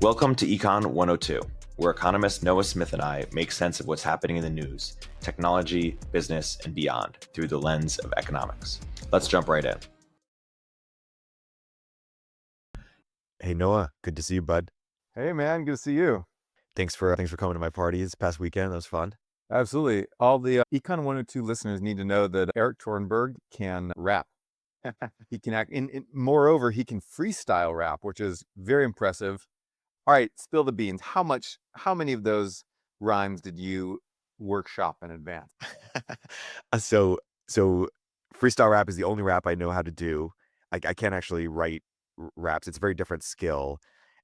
Welcome to Econ 102, where economist Noah Smith and I make sense of what's happening in the news, technology, business, and beyond through the lens of economics. Let's jump right in. Hey Noah, good to see you, bud. Hey man, good to see you. Thanks for coming to my party this past weekend. That was fun. Absolutely. All the Econ 102 listeners need to know that Erik Torenberg can rap. He can act, moreover, he can freestyle rap, which is very impressive. All right, spill the beans. How many of those rhymes did you workshop in advance? So so freestyle rap is the only rap I know how to do. I can't actually write raps. It's a very different skill.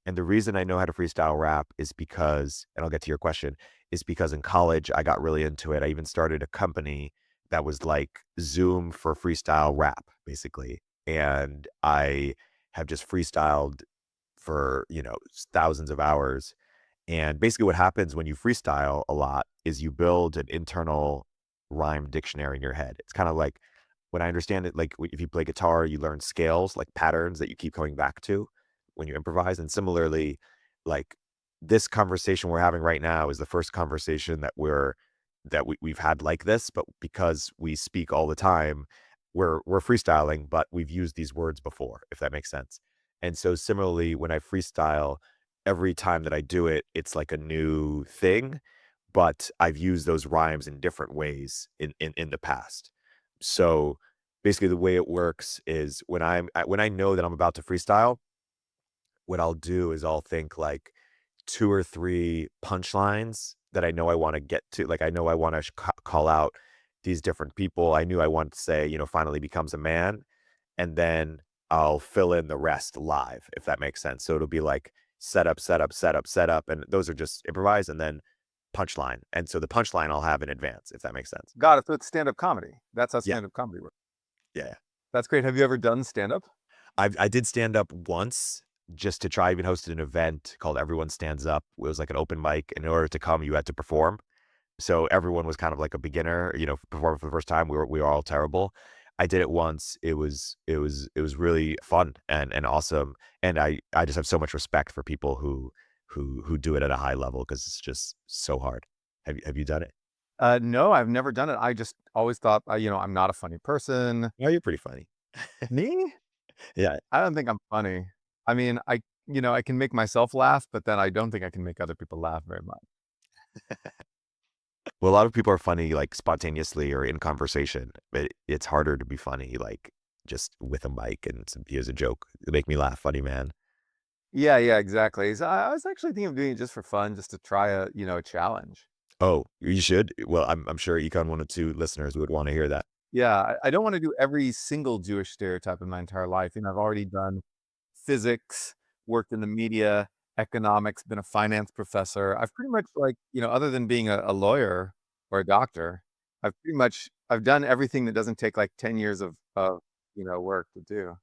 And the reason I know how to freestyle rap is because, and I'll get to your question, is because in college I got really into it. I even started a company that was like Zoom for freestyle rap, basically. And I have just freestyled for, thousands of hours. And basically what happens when you freestyle a lot is you build an internal rhyme dictionary in your head. It's kind of like when I understand it, like if you play guitar, you learn scales, like patterns that you keep coming back to when you improvise. And similarly, like this conversation we're having right now is the first conversation we've had like this, but because we speak all the time, we're freestyling, but we've used these words before, if that makes sense. And so similarly, when I freestyle, every time that I do it, it's like a new thing, but I've used those rhymes in different ways in the past. So basically the way it works is when I know that I'm about to freestyle, what I'll do is I'll think like two or three punchlines that I know I want to get to. Like I know I want to call out these different people. I knew I wanted to say, finally becomes a man, and then I'll fill in the rest live, if that makes sense. So it'll be like setup, setup, setup, setup, and those are just improvised, and then punchline. And so the punchline I'll have in advance, if that makes sense. Got it. So it's stand-up comedy. That's how Yeah, stand-up comedy works. yeah. That's great. Have you ever done stand-up? I did stand up once just to try. I even hosted an event called Everyone Stands Up. It was like an open mic. And in order to come, you had to perform. So everyone was kind of like a beginner, performing for the first time. We were all terrible. I did it once. It was really fun and awesome. And I just have so much respect for people who do it at a high level because it's just so hard. Have you done it? No, I've never done it. I just always thought, I'm not a funny person. Oh, you're pretty funny. Me? Yeah. I don't think I'm funny. I mean, I can make myself laugh, but then I don't think I can make other people laugh very much. Well, a lot of people are funny like spontaneously or in conversation, but it's harder to be funny like just with a mic and here's a joke. You make me laugh, funny man. Yeah, yeah, exactly. So I was actually thinking of doing it just for fun, just to try a challenge. Oh, you should. Well, I'm sure Econ 102 listeners would want to hear that. Yeah, I don't want to do every single Jewish stereotype in my entire life. I've already done physics, worked in the media, economics, been a finance professor. I've pretty much other than being a lawyer or a doctor, I've done everything that doesn't take like 10 years of work to do.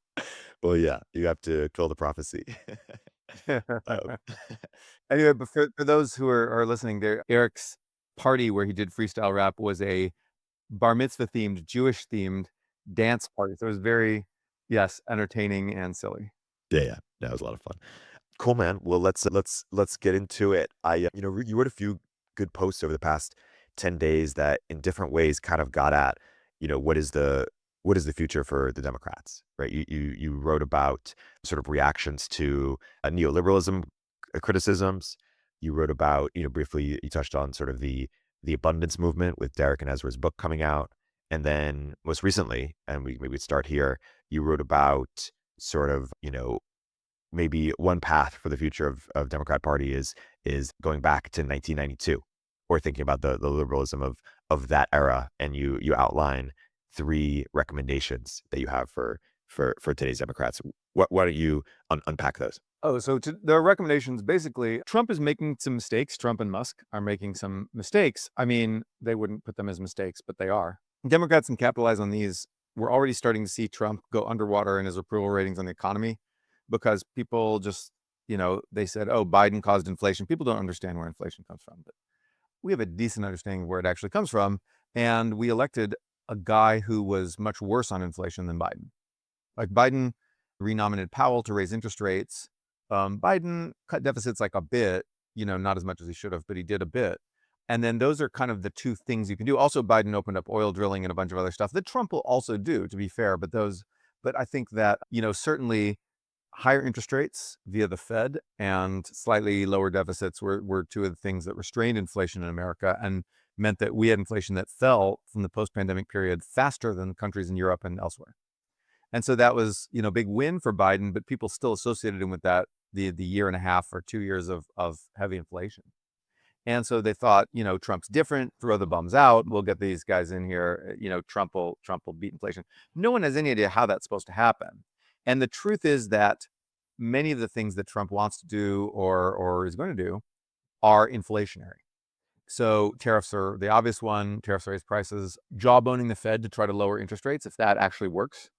Well, yeah, you have to fill the prophecy. Um, Anyway, but for those who are listening, there Eric's party where he did freestyle rap was a bar mitzvah themed, Jewish themed dance party. So it was very, yes, entertaining and silly. yeah, that was a lot of fun. Cool, man. Well, let's get into it. You wrote a few good posts over the past 10 days that in different ways kind of got at, what is the future for the Democrats, right? You wrote about sort of reactions to neoliberalism criticisms. You wrote about, briefly, you touched on sort of the abundance movement with Derek and Ezra's book coming out. And then most recently, and we maybe start here, you wrote about sort of, maybe one path for the future of Democrat Party is going back to 1992 or thinking about the liberalism of that era. And you outline three recommendations that you have for today's Democrats. Why don't you unpack those? Oh, so the recommendations basically, Trump is making some mistakes. Trump and Musk are making some mistakes. I mean, they wouldn't put them as mistakes, but they are. Democrats can capitalize on these. We're already starting to see Trump go underwater in his approval ratings on the economy because people just, they said, oh, Biden caused inflation. People don't understand where inflation comes from, but we have a decent understanding of where it actually comes from. And we elected a guy who was much worse on inflation than Biden. Like Biden renominated Powell to raise interest rates. Biden cut deficits like a bit, not as much as he should have, but he did a bit. And then those are kind of the two things you can do. Also, Biden opened up oil drilling and a bunch of other stuff that Trump will also do, to be fair. But I think that, certainly higher interest rates via the Fed and slightly lower deficits were two of the things that restrained inflation in America and meant that we had inflation that fell from the post-pandemic period faster than countries in Europe and elsewhere. And so that was, big win for Biden, but people still associated him with that, the year and a half or 2 years of heavy inflation. And so they thought, Trump's different, throw the bums out, we'll get these guys in here, Trump will beat inflation. No one has any idea how that's supposed to happen. And the truth is that many of the things that Trump wants to do or is going to do are inflationary. So tariffs are the obvious one. Tariffs raise prices. Jawboning the Fed to try to lower interest rates, if that actually works,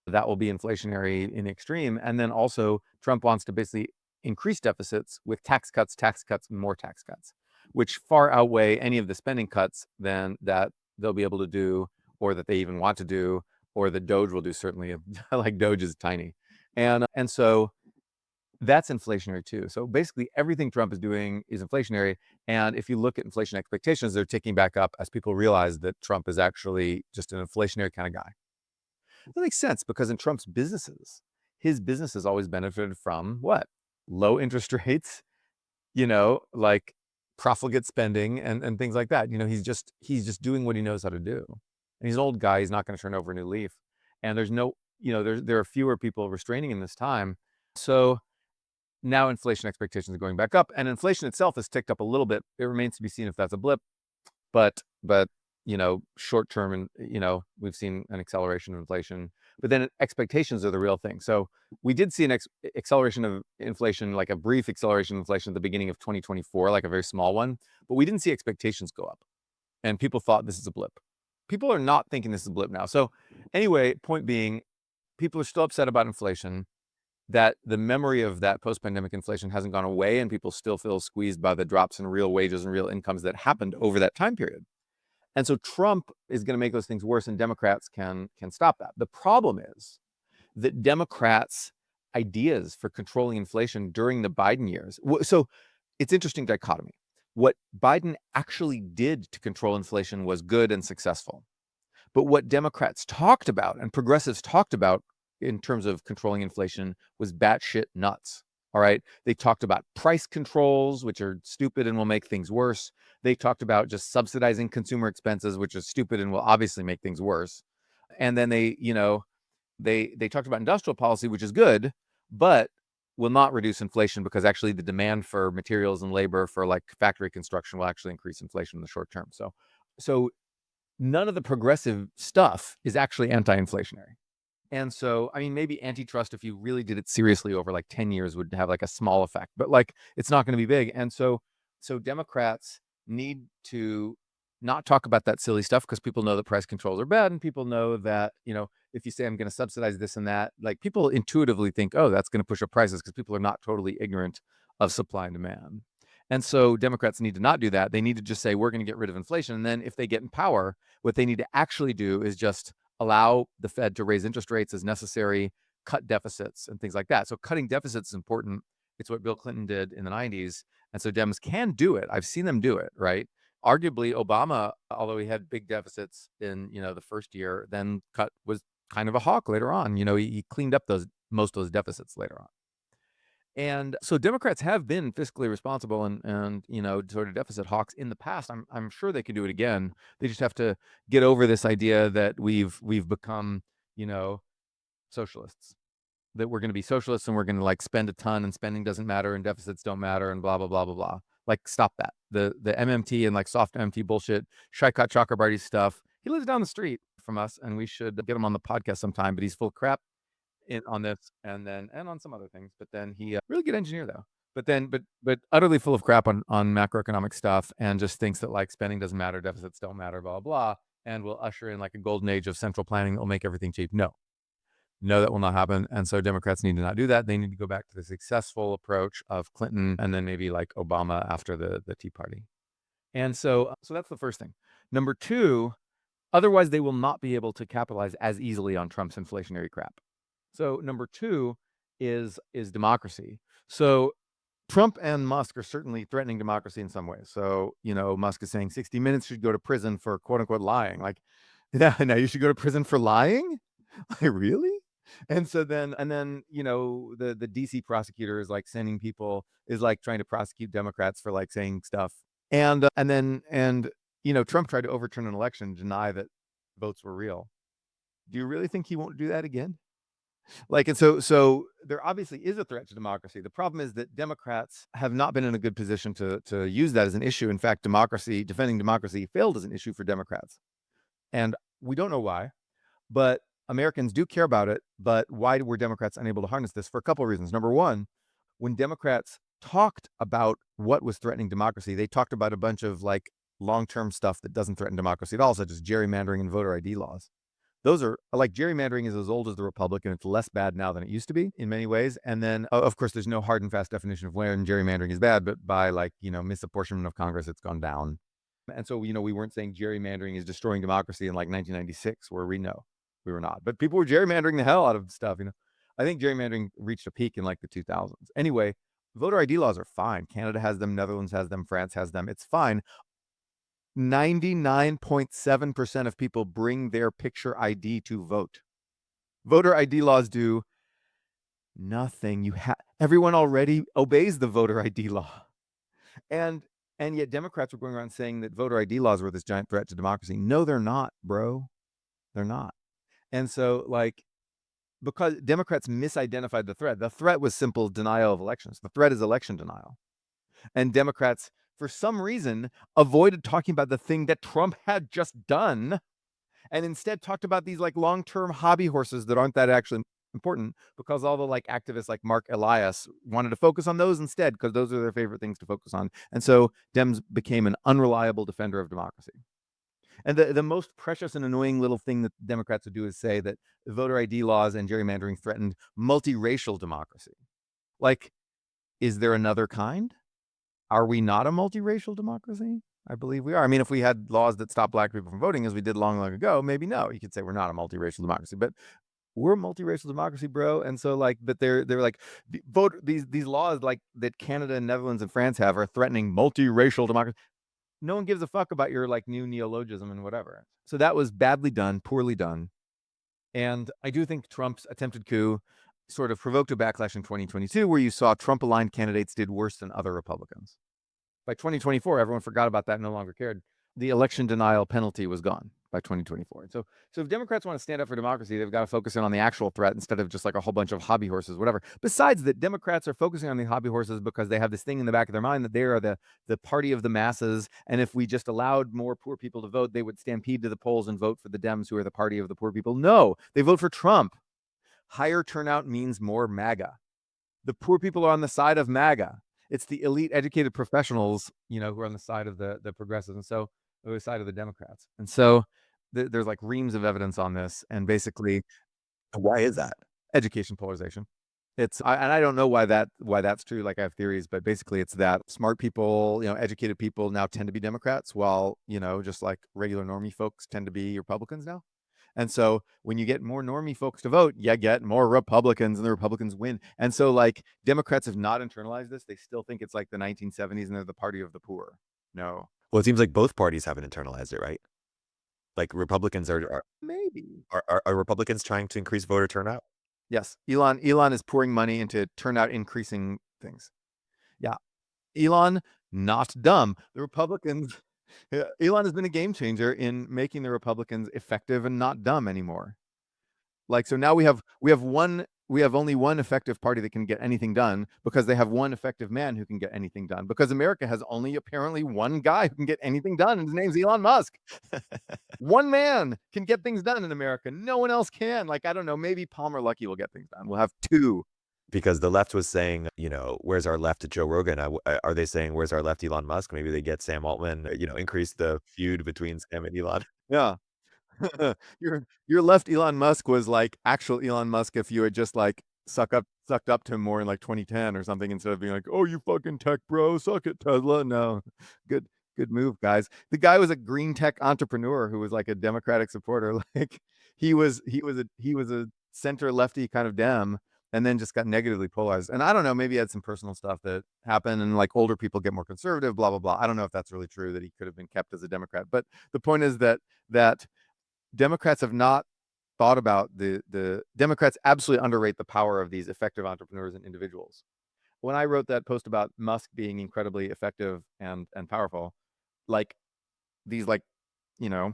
that will be inflationary in the extreme. And then also Trump wants to basically increase deficits with tax cuts, and more tax cuts, which far outweigh any of the spending cuts than that they'll be able to do, or that they even want to do, or the Doge will do. Certainly, like Doge is tiny, and so that's inflationary too. So basically, everything Trump is doing is inflationary. And if you look at inflation expectations, they're ticking back up as people realize that Trump is actually just an inflationary kind of guy. That makes sense because in Trump's businesses, his business has always benefited from what? Low interest rates, like profligate spending and things like that. He's just doing what he knows how to do. And he's an old guy. He's not going to turn over a new leaf. And there's no, there are fewer people restraining in this time. So now inflation expectations are going back up, and inflation itself has ticked up a little bit. It remains to be seen if that's a blip, but short term, and we've seen an acceleration of inflation. But then expectations are the real thing. So we did see an acceleration of inflation, like a brief acceleration of inflation at the beginning of 2024, like a very small one. But we didn't see expectations go up, and people thought this is a blip. People are not thinking this is a blip now. So anyway, point being, people are still upset about inflation. That the memory of that post-pandemic inflation hasn't gone away, and people still feel squeezed by the drops in real wages and real incomes that happened over that time period. And so Trump is going to make those things worse, and Democrats can stop that. The problem is that Democrats' ideas for controlling inflation during the Biden years. So it's interesting dichotomy. What Biden actually did to control inflation was good and successful. But what Democrats talked about and progressives talked about in terms of controlling inflation was batshit nuts. All right. They talked about price controls, which are stupid and will make things worse. They talked about just subsidizing consumer expenses, which is stupid and will obviously make things worse. And then they talked about industrial policy, which is good, but will not reduce inflation because actually the demand for materials and labor for like factory construction will actually increase inflation in the short term. So none of the progressive stuff is actually anti-inflationary. And so, I mean, maybe antitrust, if you really did it seriously over like 10 years, would have like a small effect, but like it's not going to be big. And so Democrats need to not talk about that silly stuff because people know that price controls are bad, and people know that, if you say I'm going to subsidize this and that, like people intuitively think, oh, that's going to push up prices because people are not totally ignorant of supply and demand. And so Democrats need to not do that. They need to just say, we're going to get rid of inflation. And then if they get in power, what they need to actually do is just allow the Fed to raise interest rates as necessary, cut deficits and things like that. So cutting deficits is important. It's what Bill Clinton did in the 90s. And so Dems can do it. I've seen them do it, right? Arguably, Obama, although he had big deficits in, the first year, then was kind of a hawk later on. He cleaned up most of those deficits later on. And so Democrats have been fiscally responsible and sort of deficit hawks in the past. I'm sure they can do it again. They just have to get over this idea that we've become, socialists. That we're going to be socialists and we're going to like spend a ton and spending doesn't matter and deficits don't matter and blah blah blah blah blah. Like stop that. The MMT and like soft MMT bullshit, Shaikat Chakrabarty stuff. He lives down the street from us, and we should get him on the podcast sometime. But he's full of crap on this and on some other things, but then he really good engineer though, but utterly full of crap on macroeconomic stuff, and just thinks that like spending doesn't matter, deficits don't matter, blah blah, and will usher in like a golden age of central planning that will make everything cheap. No, that will not happen. And so Democrats need to not do that. They need to go back to the successful approach of Clinton and then maybe like Obama after the Tea Party. And so that's the first thing. Number two, otherwise they will not be able to capitalize as easily on Trump's inflationary crap. So number two is democracy. So Trump and Musk are certainly threatening democracy in some ways. So, Musk is saying 60 Minutes should go to prison for quote unquote lying. Like, yeah, now you should go to prison for lying? Like, really? And so then, the DC prosecutor is like sending people, is like trying to prosecute Democrats for like saying stuff. And Trump tried to overturn an election, deny that votes were real. Do you really think he won't do that again? Like, and so there obviously is a threat to democracy. The problem is that Democrats have not been in a good position to use that as an issue. In fact, defending democracy failed as an issue for Democrats. And we don't know why, but Americans do care about it. But why were Democrats unable to harness this? For a couple of reasons. Number one, when Democrats talked about what was threatening democracy, they talked about a bunch of like long-term stuff that doesn't threaten democracy at all, such as gerrymandering and voter ID laws. Those are like, gerrymandering is as old as the Republic, and it's less bad now than it used to be in many ways. And then, of course, there's no hard and fast definition of when gerrymandering is bad, but by like, misapportionment of Congress, it's gone down. And so, we weren't saying gerrymandering is destroying democracy in like 1996, where we know we were not. But people were gerrymandering the hell out of stuff, I think gerrymandering reached a peak in like the 2000s. Anyway, voter ID laws are fine. Canada has them, Netherlands has them, France has them. It's fine. 99.7% of people bring their picture ID to vote. Voter ID laws do nothing. Everyone already obeys the voter ID law. And yet Democrats were going around saying that voter ID laws were this giant threat to democracy. No, they're not, bro. They're not. And so, like, because Democrats misidentified the threat was simple denial of elections. The threat is election denial. And Democrats, for some reason, avoided talking about the thing that Trump had just done, and instead talked about these like long-term hobby horses that aren't that actually important, because all the like activists like Mark Elias wanted to focus on those instead, because those are their favorite things to focus on. And so Dems became an unreliable defender of democracy. And the most precious and annoying little thing that Democrats would do is say that voter ID laws and gerrymandering threatened multiracial democracy. Like, is there another kind? Are we not a multiracial democracy? I believe we are. I mean, if we had laws that stop black people from voting, as we did long, long ago, maybe no. You could say we're not a multiracial democracy, but we're a multiracial democracy, bro. And so, like, but they're like, these laws like that Canada and Netherlands and France have are threatening multiracial democracy. No one gives a fuck about your like new neologism and whatever. So that was badly done, poorly done. And I do think Trump's attempted coup sort of provoked a backlash in 2022, where you saw Trump-aligned candidates did worse than other Republicans. By 2024, everyone forgot about that and no longer cared. The election denial penalty was gone by 2024. So if Democrats want to stand up for democracy, they've got to focus in on the actual threat instead of just like a whole bunch of hobby horses, whatever. Besides that, Democrats are focusing on the hobby horses because they have this thing in the back of their mind that they are the party of the masses. And if we just allowed more poor people to vote, they would stampede to the polls and vote for the Dems, who are the party of the poor people. No, they vote for Trump. Higher turnout means more MAGA. The poor people are on the side of MAGA. It's the elite educated professionals, who are on the side of the progressives, and so the side of the Democrats. And so there's like reams of evidence on this. And basically, Why is that? education polarization. And I don't know why that's true. Like, I have theories, but basically it's that smart people, educated people now tend to be Democrats, while, just like regular normie folks tend to be Republicans now. And so when you get more normie folks to vote, you get more Republicans, and the Republicans win. And so, like, Democrats have not internalized this. They still think it's like the 1970s and they're the party of the poor. No. Well, it seems like both parties haven't internalized it, right? Like Republicans are Maybe. Republicans trying to increase voter turnout? Yes. Elon is pouring money into turnout increasing things. Yeah. Elon, not dumb. The Republicans, Elon has been a game changer in making the Republicans effective and not dumb anymore. Like, so now we have only one effective party that can get anything done, because they have one effective man who can get anything done, because America has only apparently one guy who can get anything done, and his name's Elon Musk. One man can get things done in America. No one else can. Like, I don't know, maybe Palmer Luckey will get things done. We'll have two. Because the left was saying, where's our left Joe Rogan? Are they saying, where's our left Elon Musk? Maybe they get Sam Altman, increase the feud between Sam and Elon. Yeah. Your left Elon Musk was like actual Elon Musk if you had just like sucked up to him more in like 2010 or something, instead of being like, oh, you fucking tech bro, suck it, Tesla. No. Good move, guys. The guy was a green tech entrepreneur who was like a Democratic supporter. Like, he was a center lefty kind of Dem, and then just got negatively polarized. And I don't know, maybe he had some personal stuff that happened, and like older people get more conservative, blah, blah, blah. I don't know if that's really true, that he could have been kept as a Democrat. But the point is that Democrats have not thought about the Democrats absolutely underrate the power of these effective entrepreneurs and individuals. When I wrote that post about Musk being incredibly effective and powerful, like these, like, you know,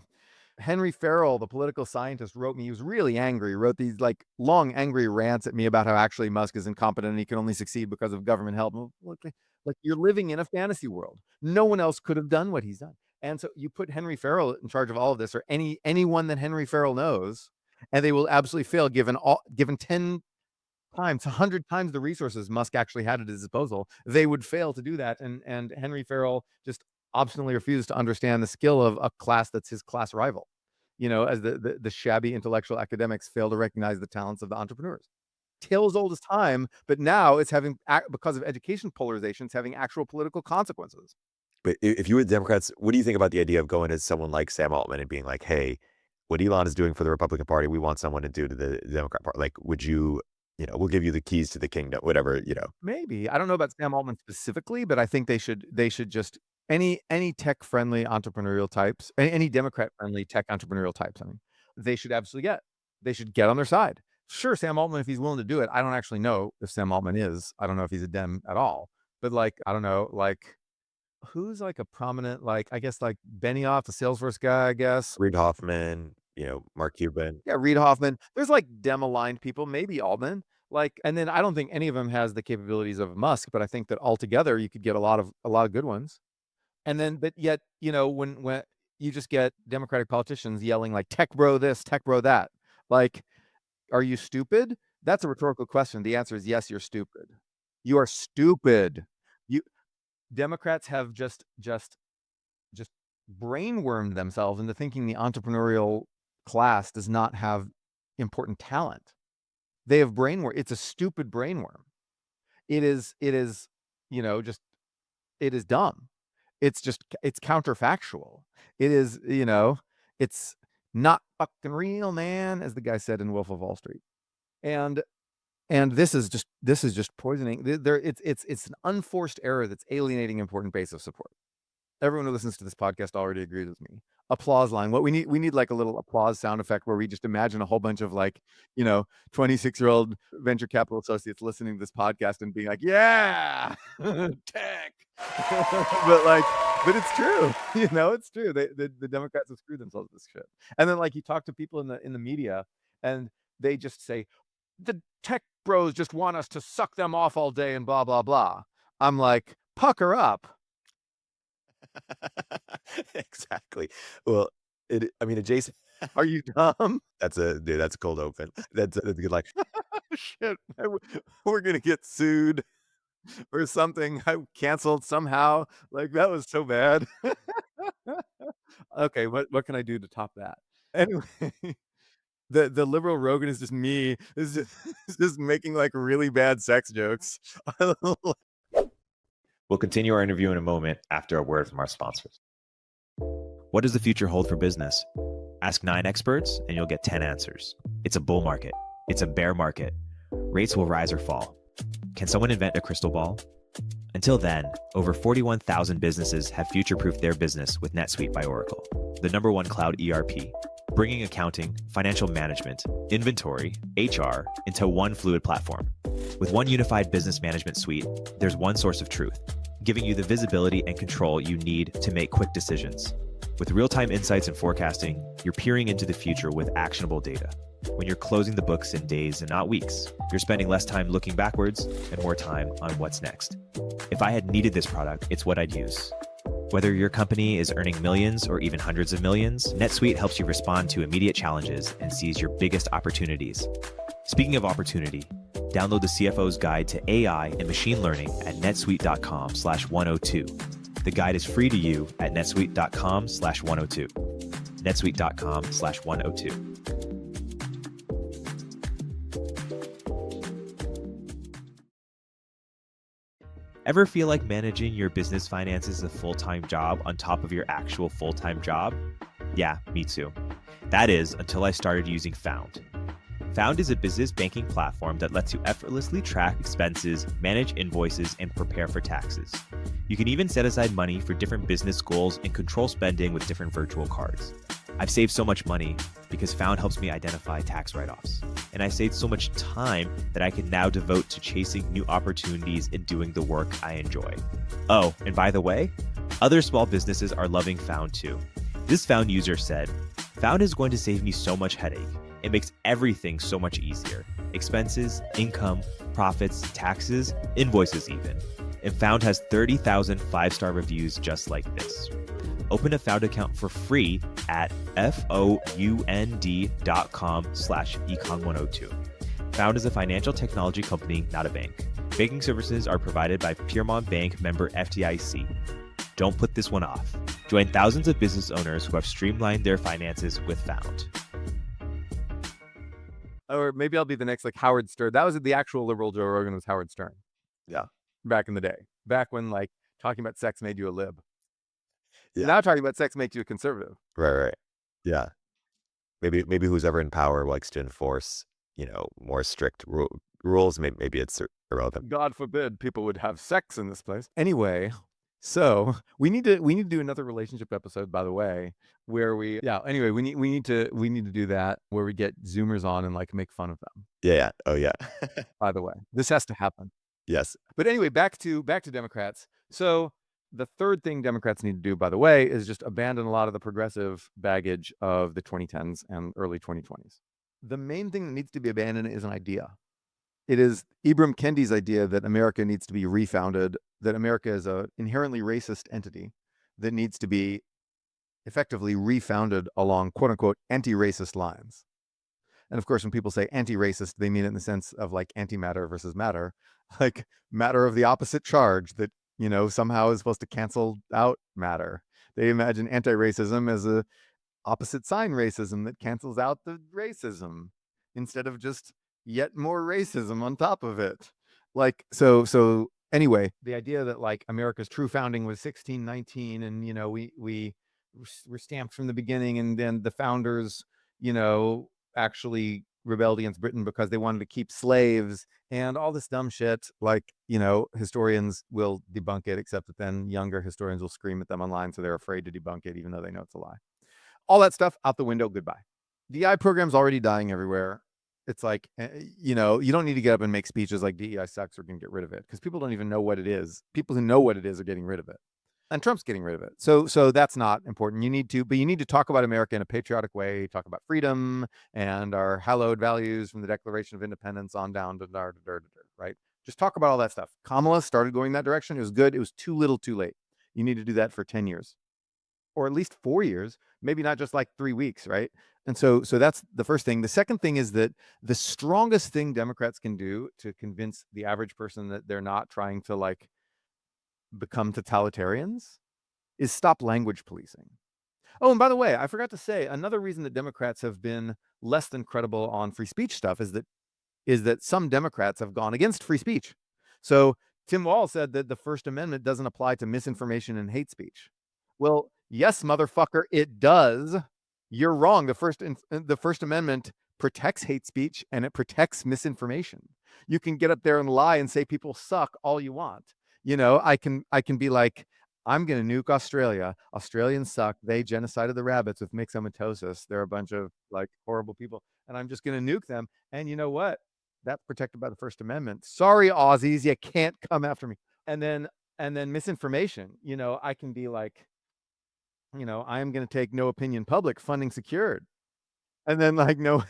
Henry Farrell, the political scientist, wrote me. He was really angry. He wrote these like long, angry rants at me about how actually Musk is incompetent and he can only succeed because of government help. Like, you're living in a fantasy world. No one else could have done what he's done. And so you put Henry Farrell in charge of all of this, or anyone that Henry Farrell knows, and they will absolutely fail given 10 times, 100 times the resources Musk actually had at his disposal. They would fail to do that. And Henry Farrell just obstinately refused to understand the skill of a class that's his class rival. As the shabby intellectual academics fail to recognize the talents of the entrepreneurs. Tale as old as time, but now it's having, because of education polarization, it's having actual political consequences. But if you were Democrats, what do you think about the idea of going to someone like Sam Altman and being like, hey, what Elon is doing for the Republican Party, we want someone to do to the Democrat Party? Like, would you, we'll give you the keys to the kingdom, whatever, Maybe. I don't know about Sam Altman specifically, but I think they should just, any tech-friendly entrepreneurial types, any Democrat-friendly tech entrepreneurial types, they should absolutely get on their side. Sure, Sam Altman, if he's willing to do it. I don't actually know if Sam Altman is. I don't know if he's a Dem at all. But like, I don't know, like, who's like a prominent, like, I guess like Benioff, the Salesforce guy, I guess. Reid Hoffman, Mark Cuban. Yeah, Reid Hoffman. There's like Dem-aligned people, maybe Altman. Like, and then I don't think any of them has the capabilities of Musk, but I think that altogether you could get a lot of good ones. And then, but yet, when you just get Democratic politicians yelling like tech bro this, tech bro that, like, are you stupid? That's a rhetorical question. The answer is yes, you're stupid. You are stupid. Democrats have just brainwormed themselves into thinking the entrepreneurial class does not have important talent. They have brainworm. It's a stupid brainworm. It is dumb. It's counterfactual. It is, it's not fucking real, man, as the guy said in Wolf of Wall Street. And this is just poisoning. It's an unforced error that's alienating important base of support. Everyone who listens to this podcast already agrees with me. Applause line. What we need like a little applause sound effect where we just imagine a whole bunch of like, 26-year-old venture capital associates listening to this podcast and being like, yeah, tech. but it's true. It's true. The Democrats have screwed themselves with this shit. And then like you talk to people in the media and they just say, the tech bros just want us to suck them off all day and blah, blah, blah. I'm like, pucker up. Exactly. Well, adjacent. Are you dumb? That's a cold open. That's a good line. Shit, we're gonna get sued or something. I canceled somehow. Like, that was so bad. Okay, what can I do to top that? Anyway, the liberal Rogan is just me. Is just making like really bad sex jokes. We'll continue our interview in a moment after a word from our sponsors. What does the future hold for business? Ask 9 experts and you'll get 10 answers. It's a bull market. It's a bear market. Rates will rise or fall. Can someone invent a crystal ball? Until then, over 41,000 businesses have future-proofed their business with NetSuite by Oracle, the #1 cloud ERP, bringing accounting, financial management, inventory, HR into one fluid platform. With one unified business management suite, there's one source of truth, giving you the visibility and control you need to make quick decisions. With real-time insights and forecasting, you're peering into the future with actionable data. When you're closing the books in days and not weeks, you're spending less time looking backwards and more time on what's next. If I had needed this product, it's what I'd use. Whether your company is earning millions or even hundreds of millions, NetSuite helps you respond to immediate challenges and seize your biggest opportunities. Speaking of opportunity, download the CFO's Guide to AI and Machine Learning at netsuite.com/102. The guide is free to you at netsuite.com/102. netsuite.com/102. Ever feel like managing your business finances is a full-time job on top of your actual full-time job? Yeah, me too. That is, until I started using Found. Found is a business banking platform that lets you effortlessly track expenses, manage invoices, and prepare for taxes. You can even set aside money for different business goals and control spending with different virtual cards. I've saved so much money because Found helps me identify tax write-offs. And I saved so much time that I can now devote to chasing new opportunities and doing the work I enjoy. Oh, and by the way, other small businesses are loving Found too. This Found user said, "Found is going to save me so much headache. It makes everything so much easier. Expenses, income, profits, taxes, invoices even. And Found has 30,000 five-star reviews just like this." Open a Found account for free at found.com/econ102. Found is a financial technology company, not a bank. Banking services are provided by Piermont Bank, member FDIC. Don't put this one off. Join thousands of business owners who have streamlined their finances with Found. Or maybe I'll be the next like Howard Stern. That was the actual liberal Joe Rogan, was Howard Stern. Yeah. Back in the day. Back when like talking about sex made you a lib. Yeah. Now talking about sex makes you a conservative. Right. Yeah. Maybe who's ever in power likes to enforce, more strict rules. Maybe it's irrelevant. God forbid people would have sex in this place. Anyway, so we need to do another relationship episode, by the way, where we need to do that, where we get Zoomers on and like make fun of them. Yeah. Oh yeah. By the way, this has to happen. Yes. But anyway, back to Democrats. So the third thing Democrats need to do, by the way, is just abandon a lot of the progressive baggage of the 2010s and early 2020s. The main thing that needs to be abandoned is an idea. It is Ibram Kendi's idea that America needs to be refounded, that America is an inherently racist entity that needs to be effectively refounded along quote unquote anti-racist lines. And of course, when people say anti-racist, they mean it in the sense of like antimatter versus matter, like matter of the opposite charge that, somehow is supposed to cancel out matter. They imagine anti-racism as a opposite sign racism that cancels out the racism instead of just yet more racism on top of it. Like, so anyway, the idea that like America's true founding was 1619 and, we were stamped from the beginning, and then the founders, actually rebelled against Britain because they wanted to keep slaves and all this dumb shit. Like, historians will debunk it, except that then younger historians will scream at them online, so they're afraid to debunk it, even though they know it's a lie. All that stuff out the window, goodbye. DEI program's already dying everywhere. It's like, you don't need to get up and make speeches like DEI sucks, we're going to get rid of it, because people don't even know what it is. People who know what it is are getting rid of it. And Trump's getting rid of it. So that's not important. You need to talk about America in a patriotic way, talk about freedom and our hallowed values from the Declaration of Independence on down to right? Just talk about all that stuff. Kamala started going that direction. It was good. It was too little, too late. You need to do that for 10 years. Or at least 4 years, maybe not just like 3 weeks, right? And so that's the first thing. The second thing is that the strongest thing Democrats can do to convince the average person that they're not trying to like become totalitarians is stop language policing. Oh, and by the way, I forgot to say, another reason that Democrats have been less than credible on free speech stuff is that some Democrats have gone against free speech. So Tim Walz said that the First Amendment doesn't apply to misinformation and hate speech. Well, yes, motherfucker, it does. You're wrong. The First Amendment protects hate speech and it protects misinformation. You can get up there and lie and say people suck all you want. I can be like, I'm going to nuke Australia. Australians suck. They genocided the rabbits with myxomatosis. They're a bunch of like horrible people. And I'm just going to nuke them. And you know what? That's protected by the First Amendment. Sorry, Aussies, you can't come after me. And then misinformation, I can be like, I am going to take no opinion public, funding secured. And then like, no,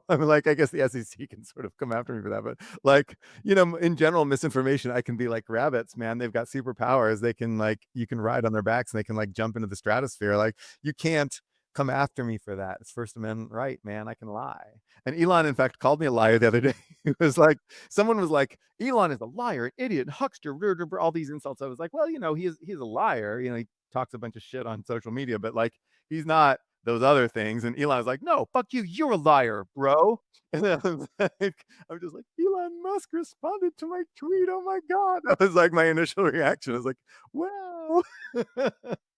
I'm like, I guess the SEC can sort of come after me for that. But like, in general, misinformation, I can be like rabbits, man. They've got superpowers. They can like, you can ride on their backs and they can like jump into the stratosphere. Like, you can't come after me for that. It's First Amendment right, man. I can lie. And Elon, in fact, called me a liar the other day. It was like, someone was like, Elon is a liar, an idiot, huckster, all these insults. I was like, well, he's a liar. He talks a bunch of shit on social media, but like, he's not those other things. And Elon was like, no, fuck you. You're a liar, bro. And then I'm just like, Elon Musk responded to my tweet. Oh my God. That was like my initial reaction. I was like, wow.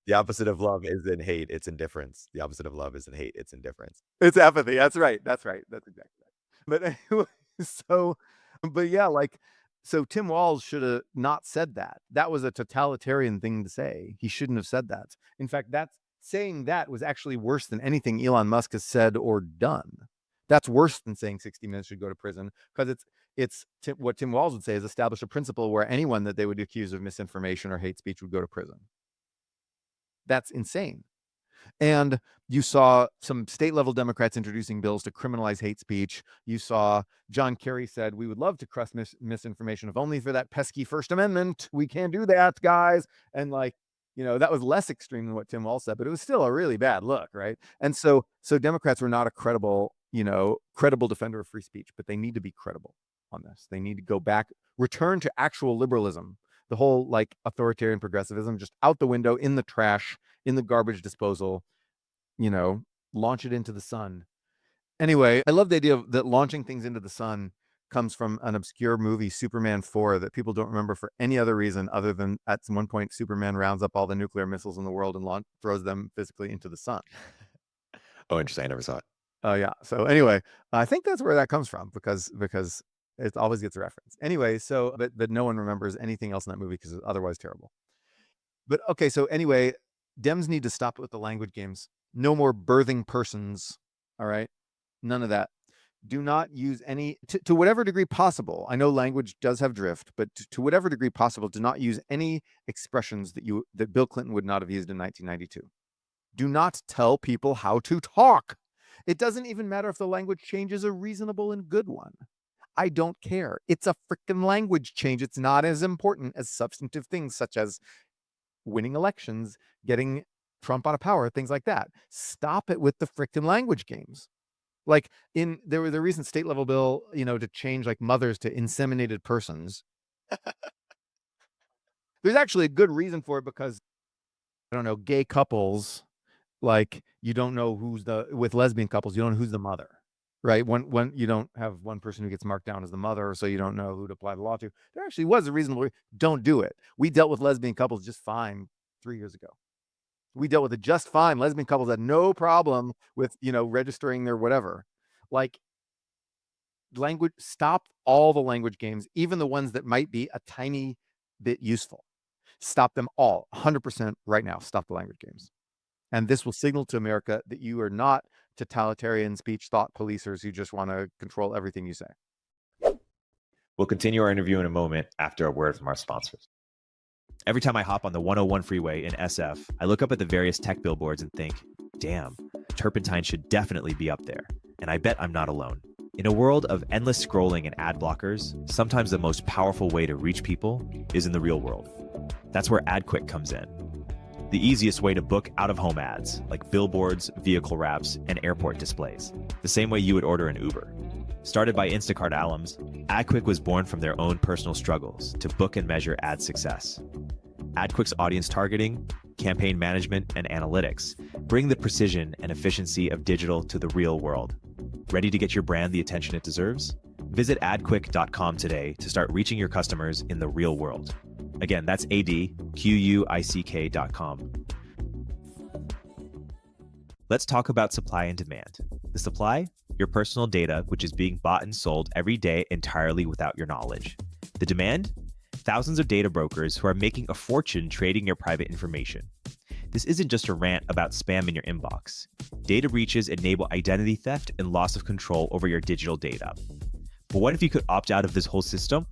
The opposite of love isn't hate, it's indifference. The opposite of love isn't hate, it's indifference. It's apathy. That's right. That's exactly right. But anyway, so, but yeah, like, so Tim Walz should have not said that. That was a totalitarian thing to say. He shouldn't have said that. In fact, saying that was actually worse than anything Elon Musk has said or done. That's worse than saying 60 Minutes should go to prison, because what Tim Walz would say is establish a principle where anyone that they would accuse of misinformation or hate speech would go to prison. That's insane. And you saw some state level Democrats introducing bills to criminalize hate speech. You saw John Kerry said, we would love to crush misinformation, if only for that pesky First Amendment. We can't do that, guys. And like, that was less extreme than what Tim Walz said, but it was still a really bad look, right? And so Democrats were not a credible defender of free speech, but they need to be credible on this. They need to go back, return to actual liberalism. The whole like authoritarian progressivism, just out the window, in the trash, in the garbage disposal, launch it into the sun. Anyway, I love the idea that launching things into the sun comes from an obscure movie, Superman 4, that people don't remember for any other reason other than at one point Superman rounds up all the nuclear missiles in the world and throws them physically into the sun. Oh, interesting. I never saw it. Oh yeah. So anyway, I think that's where that comes from, because it always gets a reference. Anyway, so but no one remembers anything else in that movie because it's otherwise terrible. But okay, so anyway, Dems need to stop with the language games. No more birthing persons. All right, none of that. Do not use any, to whatever degree possible. I know language does have drift, but to whatever degree possible, do not use any expressions that Bill Clinton would not have used in 1992. Do not tell people how to talk. It doesn't even matter if the language change is a reasonable and good one. I don't care. It's a freaking language change. It's not as important as substantive things such as winning elections, getting Trump out of power, things like that. Stop it with the freaking language games. Like there was a recent state level bill, to change like mothers to inseminated persons. There's actually a good reason for it, because I don't know, gay couples, like you don't know with lesbian couples, you don't know who's the mother, right? When you don't have one person who gets marked down as the mother, so you don't know who to apply the law to. There actually was a reasonable, don't do it. We dealt with lesbian couples just fine 3 years ago. We dealt with it just fine. Lesbian couples had no problem with, registering their whatever. Like, language, stop all the language games, even the ones that might be a tiny bit useful. Stop them all, 100% right now. Stop the language games. And this will signal to America that you are not totalitarian speech thought policers who just want to control everything you say. We'll continue our interview in a moment after a word from our sponsors. Every time I hop on the 101 freeway in SF, I look up at the various tech billboards and think, damn, turpentine should definitely be up there. And I bet I'm not alone. In a world of endless scrolling and ad blockers, sometimes the most powerful way to reach people is in the real world. That's where AdQuick comes in. The easiest way to book out-of-home ads, like billboards, vehicle wraps, and airport displays. The same way you would order an Uber. Started by Instacart alums, AdQuick was born from their own personal struggles to book and measure ad success. AdQuick's audience targeting, campaign management, and analytics bring the precision and efficiency of digital to the real world. Ready to get your brand the attention it deserves? Visit adquick.com today to start reaching your customers in the real world. Again, that's adquick.com. Let's talk about supply and demand. The supply, your personal data, which is being bought and sold every day entirely without your knowledge. The demand, thousands of data brokers who are making a fortune trading your private information. This isn't just a rant about spam in your inbox. Data breaches enable identity theft and loss of control over your digital data. But what if you could opt out of this whole system?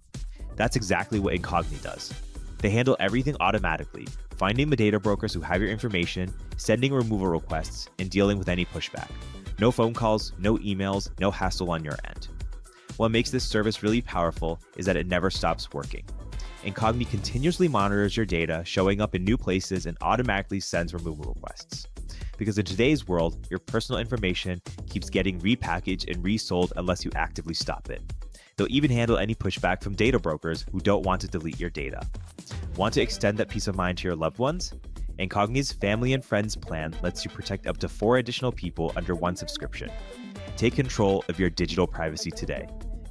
That's exactly what Incogni does. They handle everything automatically, finding the data brokers who have your information, sending removal requests, and dealing with any pushback. No phone calls, no emails, no hassle on your end. What makes this service really powerful is that it never stops working. Incogni continuously monitors your data, showing up in new places, and automatically sends removal requests. Because in today's world, your personal information keeps getting repackaged and resold unless you actively stop it. They'll even handle any pushback from data brokers who don't want to delete your data. Want to extend that peace of mind to your loved ones? Incogni's Family and Friends plan lets you protect up to 4 additional people under one subscription. Take control of your digital privacy today.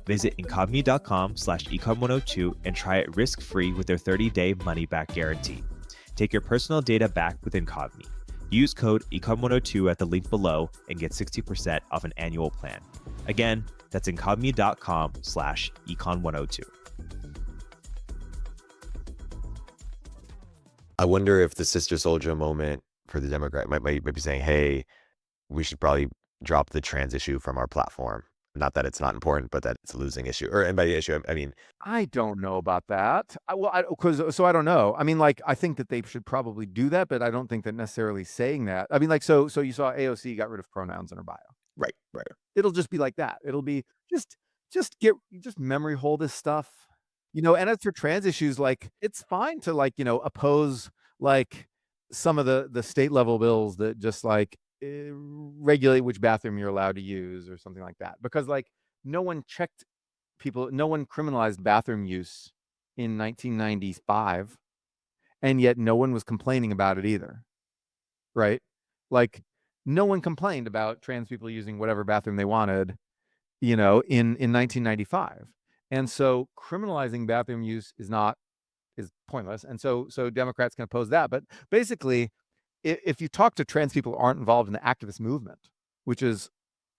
Visit incogni.com/econ102 and try it risk-free with their 30-day money-back guarantee. Take your personal data back with Incogni. Use code econ102 at the link below and get 60% off an annual plan. Again, That's incogni.com/econ102. I wonder if the Sister Souljah moment for the Democrat might be saying, hey, we should probably drop the trans issue from our platform. Not that it's not important, but that it's a losing issue. Or, and by the issue, I mean, I don't know about that. So I don't know. I mean, like, I think that they should probably do that, but I don't think that necessarily saying that. I mean, like, so you saw AOC got rid of pronouns in her bio. right. It'll just be like that. It'll be just memory hold this stuff. And as for trans issues, like, it's fine to, like, oppose, like, some of the state level bills that just, like, regulate which bathroom you're allowed to use or something like that. Because, like, no one criminalized bathroom use in 1995, and yet no one was complaining about it either. Right? Like, no one complained about trans people using whatever bathroom they wanted, in 1995. And so criminalizing bathroom use is pointless. And so Democrats can oppose that. But basically, if you talk to trans people who aren't involved in the activist movement, which is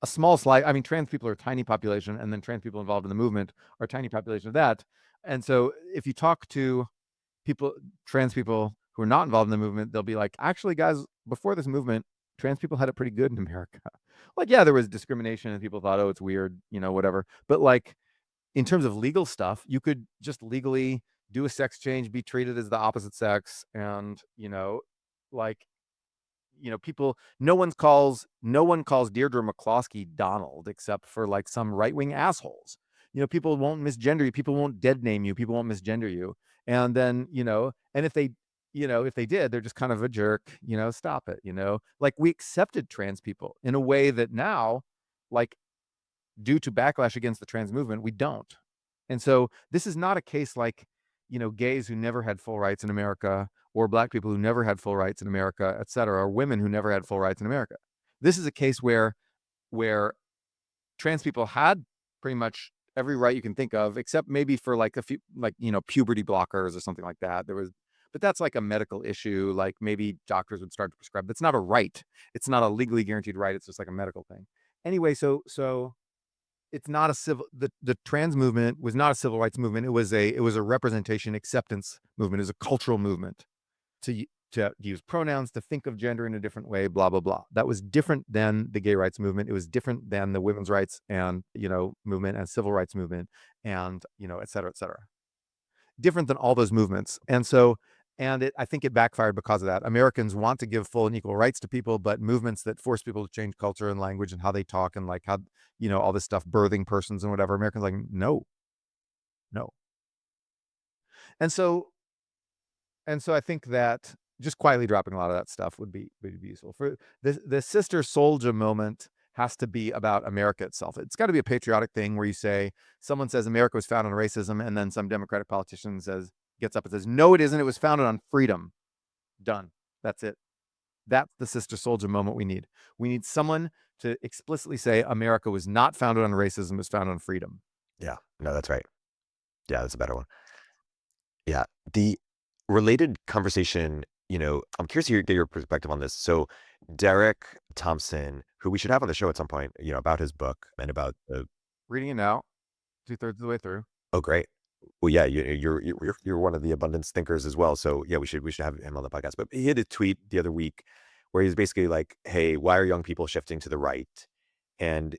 a small slice, I mean, trans people are a tiny population, and then trans people involved in the movement are a tiny population of that. And so if you talk to trans people who are not involved in the movement, they'll be like, actually, guys, before this movement, trans people had it pretty good in America. Like, yeah, there was discrimination and people thought, oh, it's weird, whatever. But, like, in terms of legal stuff, you could just legally do a sex change, be treated as the opposite sex, and, like, people, no one calls Deirdre McCloskey Donald except for, like, some right-wing assholes. People won't misgender you, people won't dead name you, people won't misgender you. And then, and if they did, they're just kind of a jerk, stop it, like, we accepted trans people in a way that now, like, due to backlash against the trans movement, we don't. And so this is not a case like, gays who never had full rights in America, or black people who never had full rights in America, et cetera, or women who never had full rights in America. This is a case where trans people had pretty much every right you can think of, except maybe for, like, a few, like, puberty blockers or something like that. But that's like a medical issue. Like, maybe doctors would start to prescribe. That's not a right. It's not a legally guaranteed right. It's just like a medical thing. Anyway, so it's not a civil. The trans movement was not a civil rights movement. It was a representation acceptance movement. It was a cultural movement to use pronouns, to think of gender in a different way, blah, blah, blah. That was different than the gay rights movement. It was different than the women's rights and, movement and civil rights movement and, et cetera, et cetera. Different than all those movements. And so, I think it backfired because of that. Americans want to give full and equal rights to people, but movements that force people to change culture and language and how they talk and, like, how, all this stuff, birthing persons and whatever, Americans are like, no. And so I think that just quietly dropping a lot of that stuff would be useful. For the Sister Souljah moment has to be about America itself. It's got to be a patriotic thing where you say, someone says America was founded on racism, and then some Democratic politician gets up and says, no, it isn't. It was founded on freedom. Done. That's it. That's the Sister Souljah moment we need. We need someone to explicitly say America was not founded on racism, it was founded on freedom. Yeah, no, that's right. Yeah, that's a better one. Yeah. The related conversation, I'm curious to get your perspective on this. So Derek Thompson, who we should have on the show at some point, about his book and about the Reading it now, 2/3 of the way through. Oh, great. Well, yeah, you're one of the abundance thinkers as well. So yeah, we should have him on the podcast. But he had a tweet the other week where he was basically like, "Hey, why are young people shifting to the right?" And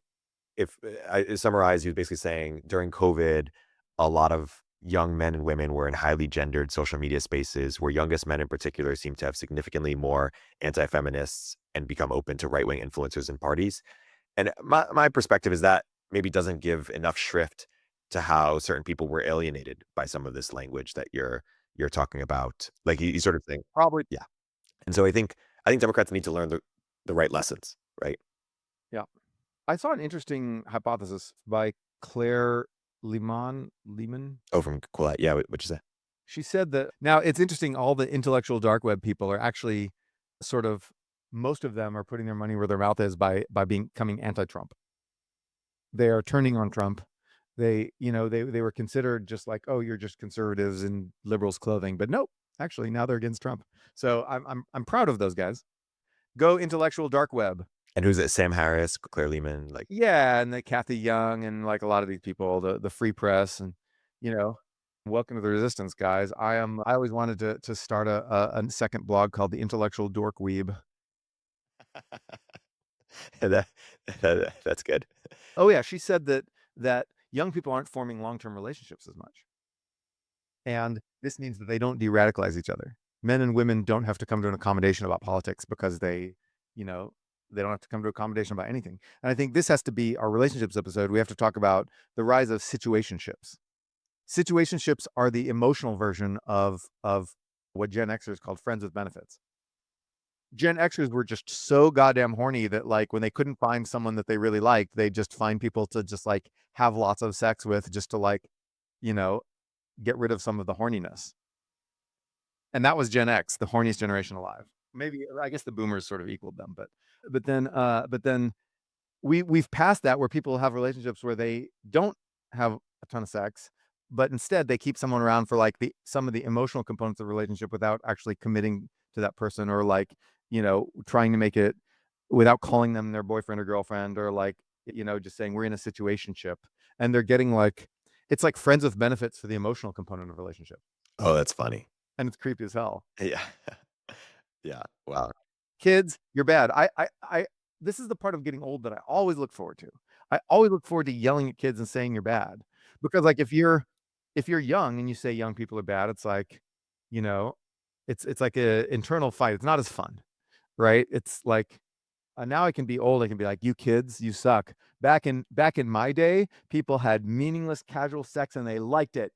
if I summarize, he was basically saying during COVID, a lot of young men and women were in highly gendered social media spaces, where youngest men in particular seem to have significantly more anti-feminists and become open to right-wing influencers and parties. And my perspective is that maybe doesn't give enough shrift to how certain people were alienated by some of this language that you're talking about. Like you sort of think, Probably. yeah. And so I think Democrats need to learn the right lessons, right? Yeah. I saw an interesting hypothesis by Claire Lehman. Oh, from Quillette. Yeah, what'd you say? She said that, now it's interesting, all the intellectual dark web people are actually sort of, most of them are putting their money where their mouth is by becoming anti-Trump. They are turning on Trump. They were considered just like, oh, you're just conservatives in liberals clothing, but nope, actually now they're against Trump. So I'm proud of those guys. Go intellectual dark web. And who's it? Sam Harris, Claire Lehman, like Yeah, and the Kathy Young and like a lot of these people, the free press, and you know, welcome to the resistance, guys. I always wanted to start a second blog called the Intellectual Dork Weeb. that, that's good. Oh yeah, she said that young people aren't forming long-term relationships as much. And this means that they don't de-radicalize each other. Men and women don't have to come to an accommodation about politics because you know, they don't have to come to accommodation about anything. And I think this has to be our relationships episode. We have to talk about the rise of situationships. Situationships are the emotional version of what Gen Xers called friends with benefits. Gen Xers were just so goddamn horny that like when they couldn't find someone that they really liked, they just find people to just like have lots of sex with just to like, you know, get rid of some of the horniness. And that was Gen X, the horniest generation alive. Maybe I guess the boomers sort of equaled them, but then we've passed that where people have relationships where they don't have a ton of sex, but instead they keep someone around for like some of the emotional components of the relationship without actually committing to that person, or like, trying to make it without calling them their boyfriend or girlfriend, or like, just saying we're in a situationship, and they're getting like, it's like friends with benefits for the emotional component of a relationship. Oh, that's funny. And it's creepy as hell. Yeah. Yeah. Wow. Kids, you're bad. This is the part of getting old that I always look forward to. I always look forward to yelling at kids and saying you're bad. Because like if you're young and you say young people are bad, it's like, you know, it's like a internal fight. It's not as fun, right? It's like now I can be old. I can be like, you kids, you suck. Back in my day, people had meaningless casual sex and they liked it.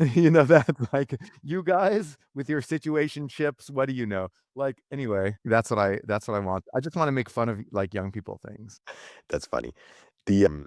That like, you guys with your situationships, what do you know? Like, anyway, that's what I want. I just want to make fun of like young people things. That's funny. The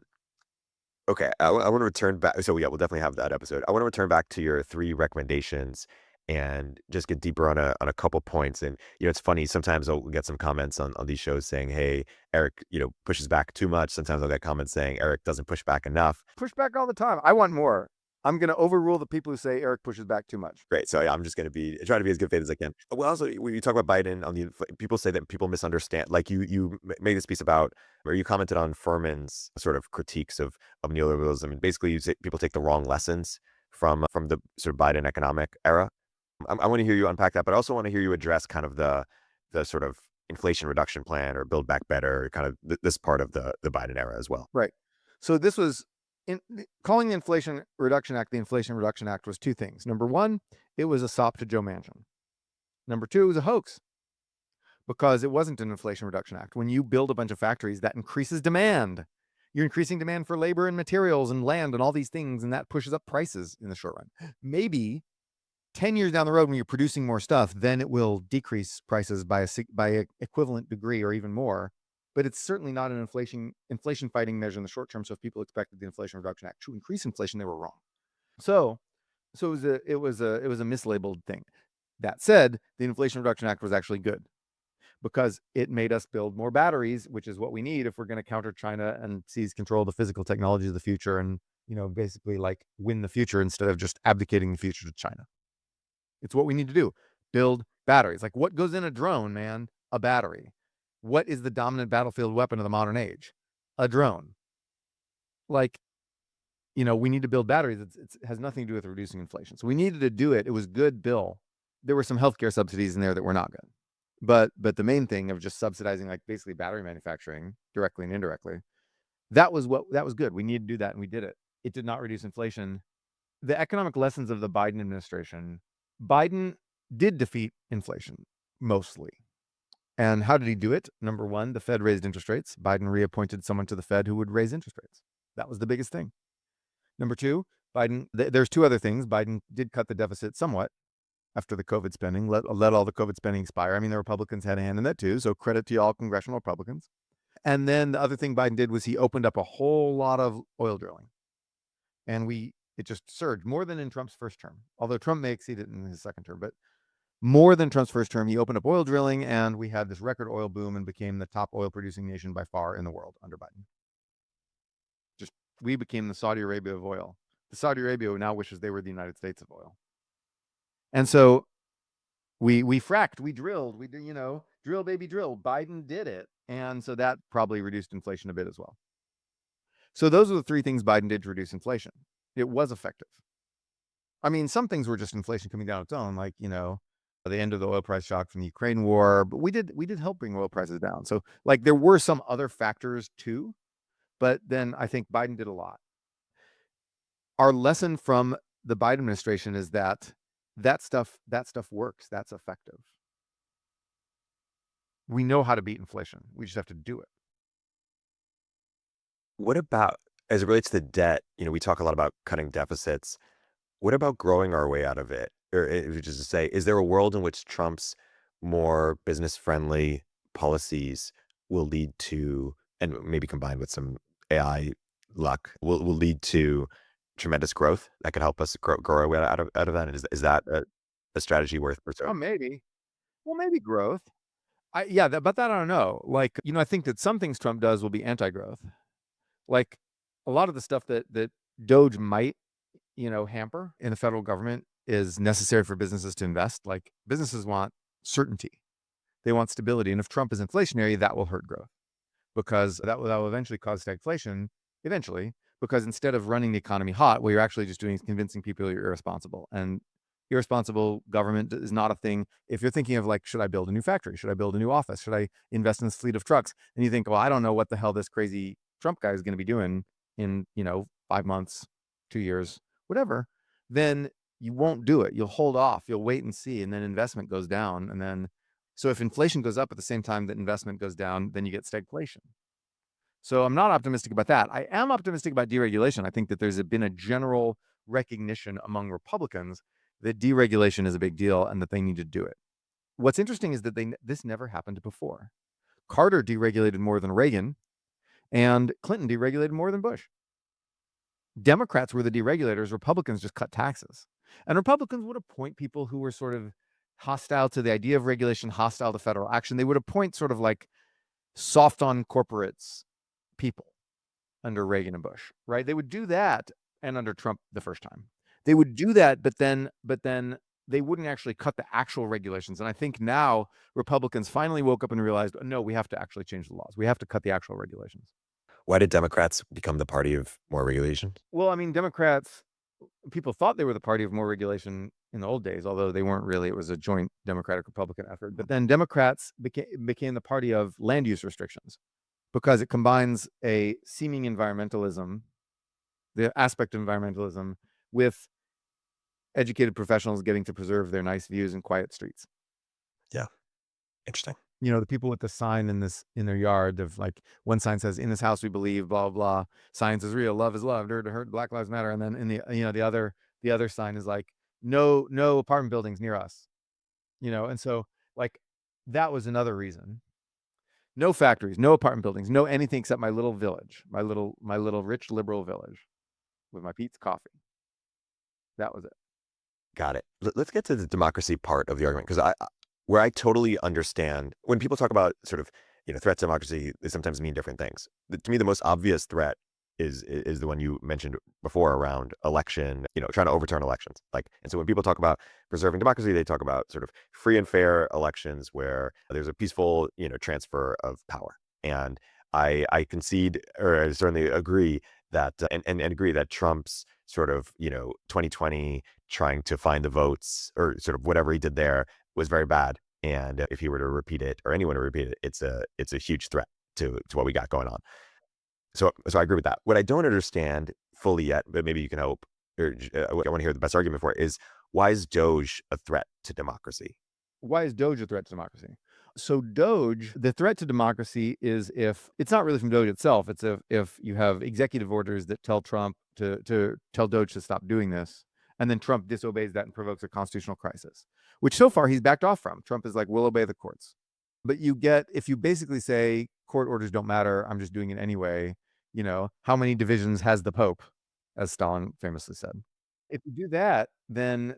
Okay, I want to return back. So yeah, we'll definitely have that episode. I want to return back to your three recommendations and just get deeper on a couple points. And it's funny. Sometimes I'll get some comments on these shows saying, "Hey, Erik, pushes back too much." Sometimes I'll get comments saying Erik doesn't push back enough. Push back all the time. I want more. I'm going to overrule the people who say Erik pushes back too much. Great. So yeah, I'm just going to try to be as good faith as I can. Well, also when you talk about Biden on people say that people misunderstand. Like you made this piece about where you commented on Furman's sort of critiques of neoliberalism, and basically you say people take the wrong lessons from the sort of Biden economic era. I want to hear you unpack that, but I also want to hear you address kind of the sort of inflation reduction plan or Build Back Better, kind of this part of the Biden era as well. Right. So this was calling the Inflation Reduction Act the Inflation Reduction Act was two things. Number one, it was a sop to Joe Manchin. Number two, it was a hoax because it wasn't an Inflation Reduction Act. When you build a bunch of factories, that increases demand. You're increasing demand for labor and materials and land and all these things, and that pushes up prices in the short run. Maybe 10 years down the road when you're producing more stuff, then it will decrease prices by an equivalent degree or even more. But it's certainly not an inflation fighting measure in the short term. So if people expected the Inflation Reduction Act to increase inflation, they were wrong. So it was a mislabeled thing. That said, the Inflation Reduction Act was actually good because it made us build more batteries, which is what we need if we're going to counter China and seize control of the physical technology of the future, and basically like win the future instead of just abdicating the future to China. It's what we need to do. Build batteries. Like, what goes in a drone, man? A battery. What is the dominant battlefield weapon of the modern age? A drone. Like, we need to build batteries. It has nothing to do with reducing inflation. So we needed to do it. It was good bill. There were some healthcare subsidies in there that were not good. But the main thing of just subsidizing like basically battery manufacturing directly and indirectly, that was good. We needed to do that, and we did it. It did not reduce inflation. The economic lessons of the Biden administration, Biden did defeat inflation, mostly. And how did he do it? Number one, the Fed raised interest rates. Biden reappointed someone to the Fed who would raise interest rates. That was the biggest thing. Number two, there's two other things. Biden did cut the deficit somewhat after the COVID spending, let all the COVID spending expire. I mean, the Republicans had a hand in that too, so credit to all congressional Republicans. And then the other thing Biden did was he opened up a whole lot of oil drilling. And it just surged more than in Trump's first term, although Trump may exceed it in his second term, but more than Trump's first term. He opened up oil drilling, and we had this record oil boom and became the top oil producing nation by far in the world under Biden. We became the Saudi Arabia of oil. The Saudi Arabia now wishes they were the United States of oil. And so we fracked, we drilled, we did, Drill, baby, drill. Biden did it. And so that probably reduced inflation a bit as well. So those are the three things Biden did to reduce inflation. It was effective. I mean, some things were just inflation coming down its own, like, the end of the oil price shock from the Ukraine war, but we did help bring oil prices down. So like there were some other factors too, but then I think Biden did a lot. Our lesson from the Biden administration is that stuff works. That's effective. We know how to beat inflation. We just have to do it. What about, as it relates to debt, we talk a lot about cutting deficits. What about growing our way out of it? Or which is to say, is there a world in which Trump's more business-friendly policies will lead to, and maybe combined with some AI luck, will lead to tremendous growth that could help us grow our way out of that? And is that a strategy worth Oh, pursuing? maybe. Well, maybe growth. But that I don't know. Like, I think that some things Trump does will be anti-growth. Like a lot of the stuff that Doge might, hamper in the federal government is necessary for businesses to invest. Like businesses want certainty. They want stability. And if Trump is inflationary, that will hurt growth because that will eventually cause stagflation eventually, because instead of running the economy hot, what you're actually just doing is convincing people you're irresponsible. And irresponsible government is not a thing. If you're thinking of like, should I build a new factory? Should I build a new office? Should I invest in this fleet of trucks? And you think, well, I don't know what the hell this crazy Trump guy is going to be doing in, 5 months, 2 years, whatever, then you won't do it. You'll hold off. You'll wait and see. And then investment goes down. And then, so if inflation goes up at the same time that investment goes down, then you get stagflation. So I'm not optimistic about that. I am optimistic about deregulation. I think that there's been a general recognition among Republicans that deregulation is a big deal and that they need to do it. What's interesting is that this never happened before. Carter deregulated more than Reagan, and Clinton deregulated more than Bush. Democrats were the deregulators. Republicans just cut taxes. And Republicans would appoint people who were sort of hostile to the idea of regulation, hostile to federal action. They would appoint sort of like soft on corporates people under Reagan and Bush, right? They would do that, and under Trump the first time. They would do that, but then they wouldn't actually cut the actual regulations. And I think now Republicans finally woke up and realized, no, we have to actually change the laws. We have to cut the actual regulations. Why did Democrats become the party of more regulation? Well, I mean, Democrats, people thought they were the party of more regulation in the old days, although they weren't really. It was a joint Democratic-Republican effort. But then Democrats became the party of land use restrictions because it combines a seeming environmentalism, the aspect of environmentalism, with educated professionals getting to preserve their nice views and quiet streets. Yeah. Interesting. The people with the sign in their yard of like, one sign says, "In this house we believe, blah, blah, blah. Science is real, love is love, dirt to hurt, Black Lives Matter." And then in the other sign is like, no apartment buildings near us. And so like that was another reason. No factories, no apartment buildings, no anything except my little village, my little rich liberal village with my Pete's coffee. That was it. Got it. Let's get to the democracy part of the argument, because where I totally understand when people talk about sort of threat to democracy, they sometimes mean different things. To me, the most obvious threat is the one you mentioned before around election, trying to overturn elections. And so when people talk about preserving democracy, they talk about sort of free and fair elections where there's a peaceful, transfer of power. And I concede, or I certainly agree that, and agree that Trump's sort of, 2020 trying to find the votes, or sort of whatever he did there, was very bad. And if he were to repeat it, or anyone to repeat it, it's a huge threat to what we got going on. So I agree with that. What I don't understand fully yet, but maybe you can help, or I want to hear the best argument for it, is why is Doge a threat to democracy? Why is Doge a threat to democracy? So Doge, the threat to democracy is if it's not really from Doge itself. It's if you have executive orders that tell Trump to tell Doge to stop doing this, and then Trump disobeys that and provokes a constitutional crisis, which so far he's backed off from. Trump is like, we'll obey the courts. But if you basically say court orders don't matter, I'm just doing it anyway, how many divisions has the Pope, as Stalin famously said. If you do that, then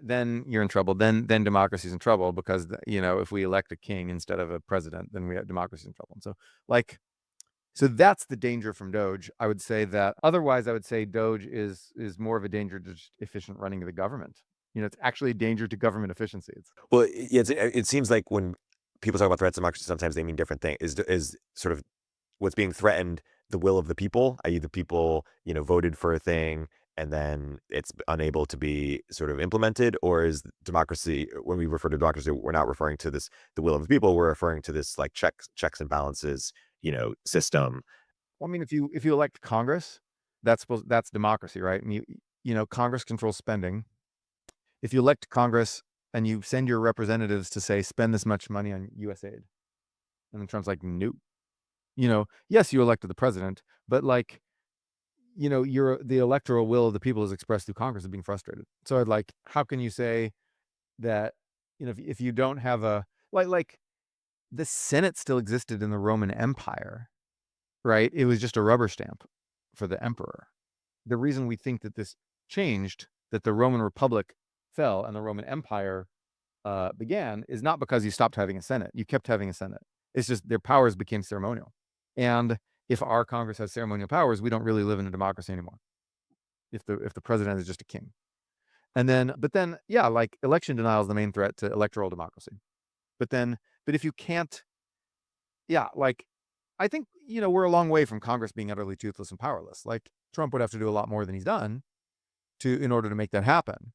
you're in trouble. Then democracy's in trouble, because if we elect a king instead of a president, then we have democracy in trouble. And so that's the danger from Doge. I would say that otherwise, I would say Doge is more of a danger to just efficient running of the government. It's actually a danger to government efficiency. Well, it seems like when people talk about threats to democracy, sometimes they mean different things. Is sort of what's being threatened the will of the people, i.e. the people, voted for a thing and then it's unable to be sort of implemented? Or is democracy, when we refer to democracy, we're not referring to this, the will of the people, we're referring to this like checks and balances, system. Well, I mean, if you elect Congress, that's democracy, right? And Congress controls spending. If you elect Congress and you send your representatives to say, spend this much money on U.S. aid, and then Trump's like, nope. Yes, you elected the president, but like, the electoral will of the people is expressed through Congress is being frustrated. So I'd like, how can you say that, if you don't have a, like the Senate still existed in the Roman Empire, right? It was just a rubber stamp for the emperor. The reason we think that this changed, that the Roman Republic fell and the Roman Empire began, is not because you stopped having a Senate. You kept having a Senate. It's just their powers became ceremonial. And if our Congress has ceremonial powers, we don't really live in a democracy anymore. If the president is just a king. But then, yeah, like election denial is the main threat to electoral democracy. But if you can't, yeah, like, I think, we're a long way from Congress being utterly toothless and powerless. Like, Trump would have to do a lot more than he's done in order to make that happen.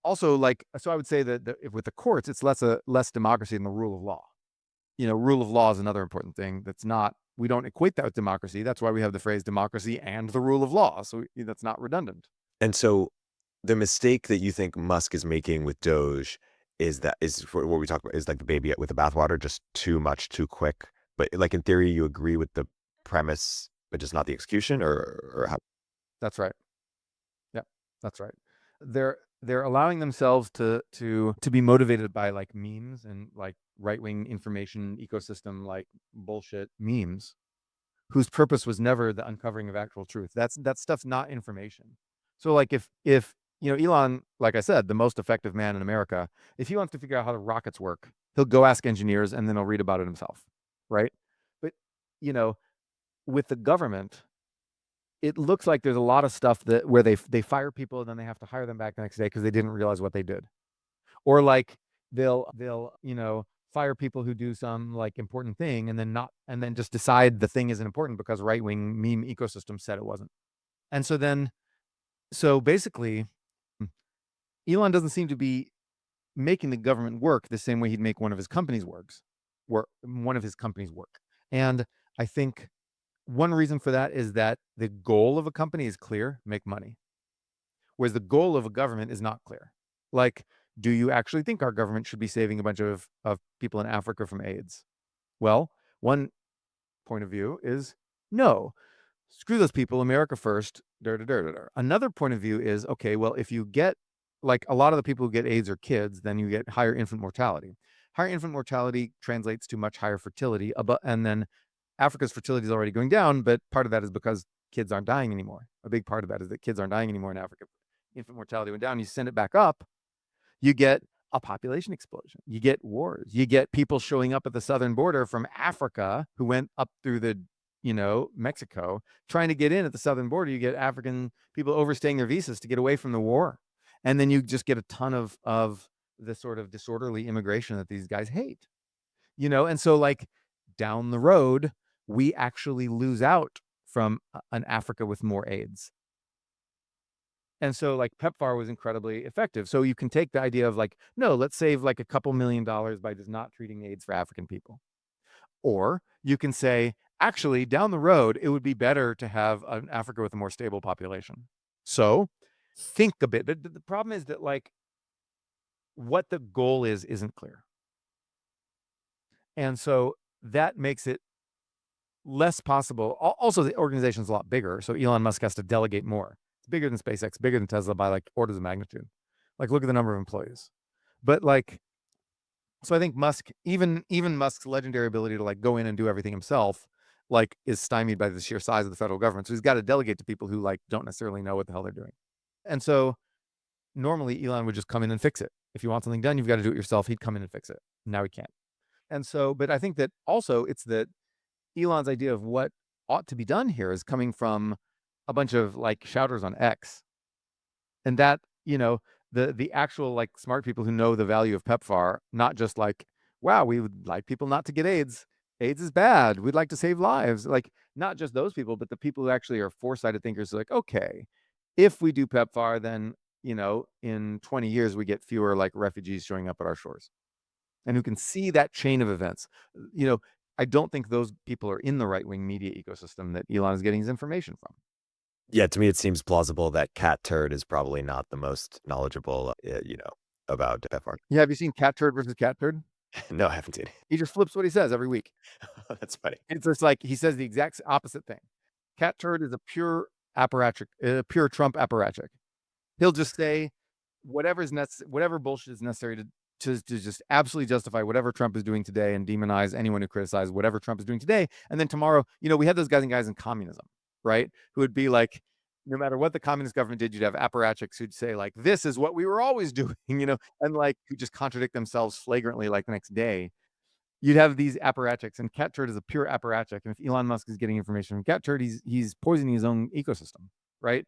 Also, so I would say that if with the courts, it's less democracy than the rule of law. Rule of law is another important thing we don't equate that with democracy. That's why we have the phrase democracy and the rule of law. So that's not redundant. And so the mistake that you think Musk is making with Doge is for what we talk about, is like the baby with the bathwater, just too much, too quick. But like in theory, you agree with the premise, but just not the execution, or how? That's right. Yeah, that's right. They're allowing themselves to be motivated by like memes and like right-wing information ecosystem, like bullshit memes, whose purpose was never the uncovering of actual truth. That stuff's not information. So like if Elon, like I said, the most effective man in America, if he wants to figure out how the rockets work, he'll go ask engineers and then he'll read about it himself, right? But with the government, it looks like there's a lot of stuff where they fire people and then they have to hire them back the next day because they didn't realize what they did. Or like they'll fire people who do some like important thing and then just decide the thing isn't important because right-wing meme ecosystem said it wasn't. And so basically, Elon doesn't seem to be making the government work the same way he'd make one of his companies work. And I think one reason for that is that the goal of a company is clear, make money. Whereas the goal of a government is not clear. Like, do you actually think our government should be saving a bunch of people in Africa from AIDS? Well, one point of view is no. Screw those people, America first. Another point of view is, okay, well, if you get, like, a lot of the people who get AIDS are kids, then you get higher infant mortality. Higher infant mortality translates to much higher fertility, and then Africa's fertility is already going down, but part of that is because kids aren't dying anymore. A big part of that is that kids aren't dying anymore in Africa. Infant mortality went down. You send it back up, you get a population explosion. You get wars. You get people showing up at the southern border from Africa who went up through the, Mexico, trying to get in at the southern border. You get African people overstaying their visas to get away from the war. And then you just get a ton of the sort of disorderly immigration that these guys hate. And so like down the road, we actually lose out from an Africa with more AIDS. And so like PEPFAR was incredibly effective. So you can take the idea of like, no, let's save like a couple $1 million by just not treating AIDS for African people. Or you can say, actually, down the road, it would be better to have an Africa with a more stable population. So think a bit. But the problem is that like what the goal isn't clear. And so that makes it less possible. Also, the organization's a lot bigger. So Elon Musk has to delegate more. It's bigger than SpaceX, bigger than Tesla by like orders of magnitude. Like look at the number of employees. But like, so I think Musk, even Musk's legendary ability to like go in and do everything himself, like is stymied by the sheer size of the federal government. So he's got to delegate to people who like don't necessarily know what the hell they're doing. And so normally Elon would just come in and fix it. If you want something done, you've got to do it yourself. He'd come in and fix it. Now he can't. And so, but I think that also it's that Elon's idea of what ought to be done here is coming from a bunch of like shouters on X. And that, the actual like smart people who know the value of PEPFAR, not just like wow, we would like people not to get AIDS. AIDS is bad. We'd like to save lives. Like, not just those people, but the people who actually are foresighted thinkers are like, okay, if we do PEPFAR, then, in 20 years, we get fewer like refugees showing up at our shores, and who can see that chain of events. You know, I don't think those people are in the right-wing media ecosystem that Elon is getting his information from. Yeah, to me, it seems plausible that Cat Turd is probably not the most knowledgeable, about PEPFAR. Yeah, have you seen Cat Turd versus Cat Turd? No, I haven't seen He just flips what he says every week. it. That's funny. It's just like he says the exact opposite thing. Cat Turd is a pure apparatchik, pure Trump apparatchik. He'll just say whatever bullshit is necessary to just absolutely justify whatever Trump is doing today and demonize anyone who criticizes whatever Trump is doing today. And then tomorrow, we had those guys and guys in communism, right? Who would be like, no matter what the communist government did, you'd have apparatchiks who'd say like, this is what we were always doing, and like who just contradict themselves flagrantly like the next day. You'd have these apparatchiks, and Cat Turd is a pure apparatchik. And if Elon Musk is getting information from Cat Turd, he's poisoning his own ecosystem, right?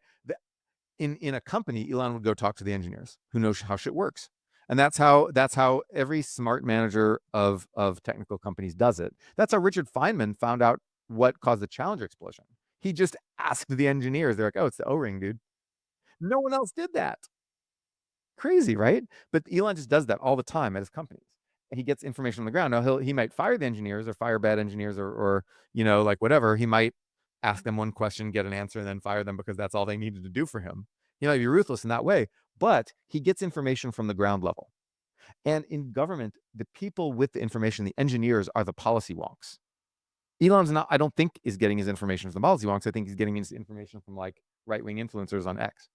In a company, Elon would go talk to the engineers who know how shit works. And that's how every smart manager of technical companies does it. That's how Richard Feynman found out what caused the Challenger explosion. He just asked the engineers. They're like, "Oh, it's the O-ring, dude." No one else did that. Crazy, right? But Elon just does that all the time at his companies. He gets information on the ground. Now he might fire the engineers or fire bad engineers or like whatever. He might ask them one question, get an answer, and then fire them because that's all they needed to do for him. He might be ruthless in that way, but he gets information from the ground level. And in government, the people with the information, the engineers, are the policy wonks. Elon's not, I don't think, is getting his information from the policy wonks. I think he's getting his information from like right-wing influencers on X.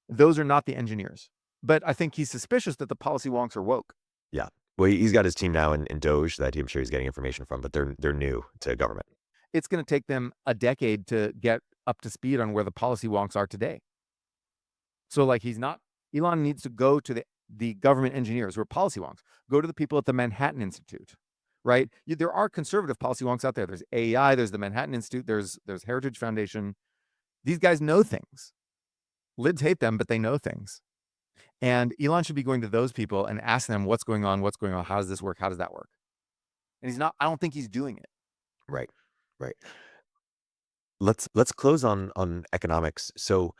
Those are not the engineers. But I think he's suspicious that the policy wonks are woke. Yeah. Well, he's got his team now in Doge that I'm sure he's getting information from, but they're new to government. It's going to take them a decade to get up to speed on where the policy wonks are today. So like Elon needs to go to the government engineers who are policy wonks, go to the people at the Manhattan Institute, right? There are conservative policy wonks out there. There's AEI, there's the Manhattan Institute, there's Heritage Foundation. These guys know things. Lids hate them, but they know things. And Elon should be going to those people and asking them what's going on, how does this work, how does that work? And he's not, I don't think he's doing it. Right. Let's close on economics. So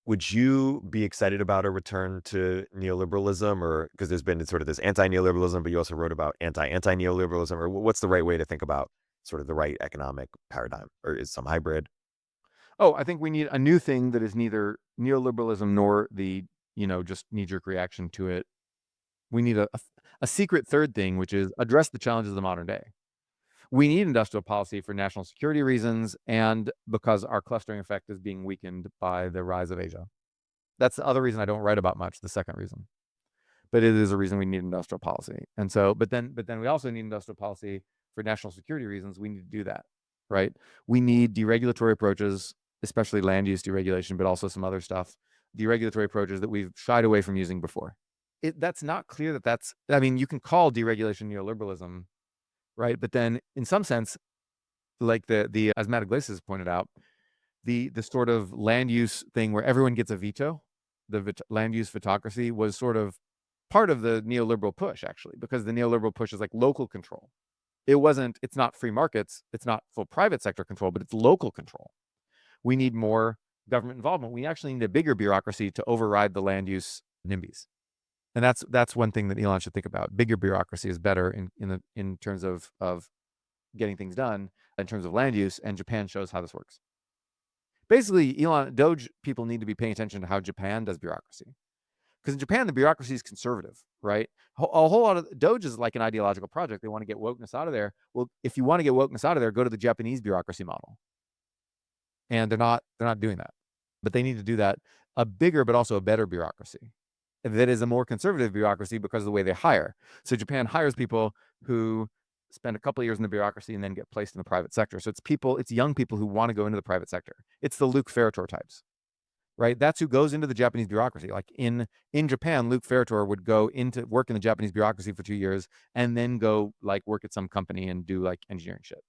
would you be excited about a return to neoliberalism, or because there's been sort of this anti-neoliberalism, but you also wrote about anti-neoliberalism, or what's the right way to think about sort of the right economic paradigm, or is some hybrid? Oh, I think we need a new thing that is neither neoliberalism nor the, just knee-jerk reaction to it. We need a secret third thing, which is address the challenges of the modern day. We need industrial policy for national security reasons and because our clustering effect is being weakened by the rise of Asia. That's the other reason I don't write about much, the second reason. But it is a reason we need industrial policy. And so, but then we also need industrial policy for national security reasons. We need to do that, right? We need deregulatory approaches, especially land use deregulation, but also some other stuff, deregulatory approaches that we've shied away from using before. That's not clear you can call deregulation neoliberalism, right? But then in some sense, like the as Matt Iglesias pointed out, the sort of land use thing where everyone gets a veto, land use photocracy was sort of part of the neoliberal push, actually, because the neoliberal push is like local control. It's not free markets, it's not full private sector control, but it's local control. We need more government involvement. We actually need a bigger bureaucracy to override the land use NIMBYs. And that's one thing that Elon should think about. Bigger bureaucracy is better in terms of getting things done in terms of land use, and Japan shows how this works. Basically, Doge people need to be paying attention to how Japan does bureaucracy. Because in Japan, the bureaucracy is conservative, right? A whole lot of Doge is like an ideological project. They want to get wokeness out of there. Well, if you want to get wokeness out of there, go to the Japanese bureaucracy model. And they're not doing that. But they need to do that, a bigger but also a better bureaucracy. That is a more conservative bureaucracy because of the way they hire. So Japan hires people who spend a couple of years in the bureaucracy and then get placed in the private sector. So it's young people who want to go into the private sector. It's the Luke Ferritor types, right? That's who goes into the Japanese bureaucracy. Like in Japan, Luke Ferritor would go into work in the Japanese bureaucracy for 2 years and then go like work at some company and do like engineering shit.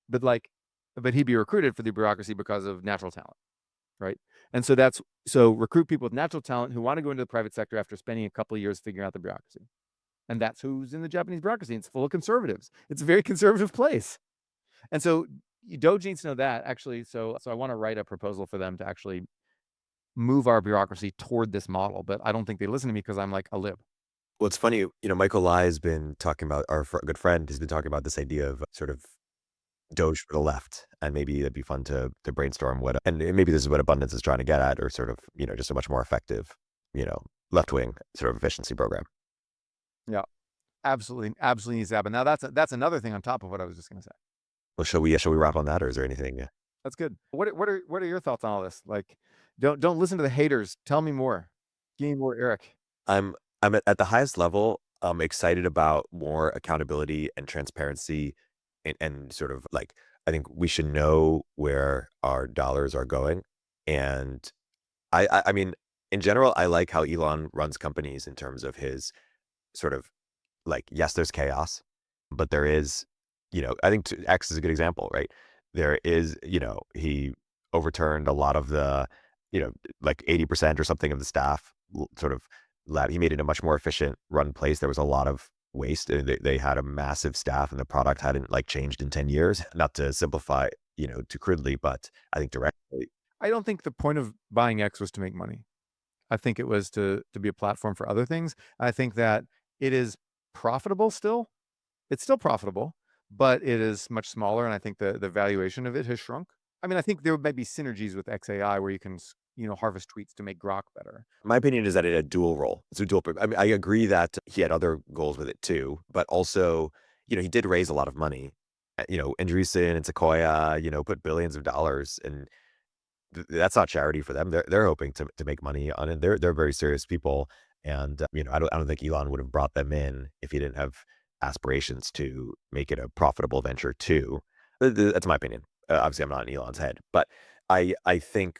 But he'd be recruited for the bureaucracy because of natural talent, right? And so recruit people with natural talent who want to go into the private sector after spending a couple of years figuring out the bureaucracy. And that's who's in the Japanese bureaucracy. It's full of conservatives. It's a very conservative place. And so Doge needs to know that, actually. So I want to write a proposal for them to actually move our bureaucracy toward this model. But I don't think they listen to me because I'm like a lib. Well, it's funny, Michael Lai has been talking about, our good friend has been talking about this idea of sort of Doge for the left, and maybe it'd be fun to brainstorm and maybe this is what Abundance is trying to get at, or sort of, just a much more effective, left-wing sort of efficiency program. Yeah, absolutely, absolutely needs to happen. Now that's another thing on top of what I was just going to say. Well, shall we wrap on that, or is there anything? That's good. What are your thoughts on all this? Like, don't listen to the haters. Tell me more. Give me more, Erik. I'm at the highest level. I'm excited about more accountability and transparency, and sort of like, I think we should know where our dollars are going. And I mean, in general, I like how Elon runs companies in terms of his sort of, like, yes, there's chaos, but there is, I think X is a good example, right? There is, he overturned a lot of the, like 80% or something of the staff, sort of he made it a much more efficient run place. There was a lot of waste. They had a massive staff, and the product hadn't like changed in 10 years. Not to simplify, too crudely, but I think directly. I don't think the point of buying X was to make money. I think it was to be a platform for other things. I think that it is profitable still. It's still profitable, but it is much smaller, and I think the valuation of it has shrunk. I mean, I think there might be synergies with XAI where you can, harvest tweets to make Grok better. My opinion is that it had dual role. It's a dual. I mean, I agree that he had other goals with it too, but also, he did raise a lot of money. Andreessen and Sequoia, put billions of dollars, and that's not charity for them. They're hoping to make money on it. They're very serious people, and I don't think Elon would have brought them in if he didn't have aspirations to make it a profitable venture too. That's my opinion. Obviously, I'm not in Elon's head, but I think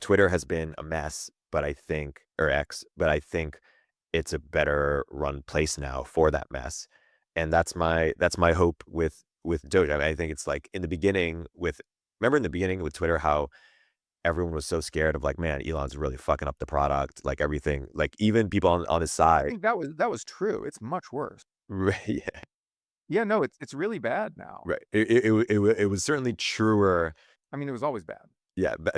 Twitter has been a mess, but I think, or X, but I think it's a better run place now for that mess, and that's my hope with Doge. I mean, I think it's like remember in the beginning with Twitter how everyone was so scared of, like, man, Elon's really fucking up the product, like everything, like even people on his I side. think that was true. It's much worse. Right, yeah, Yeah, no, it's really bad now. right. It was certainly truer. I mean, it was always bad. Yeah, but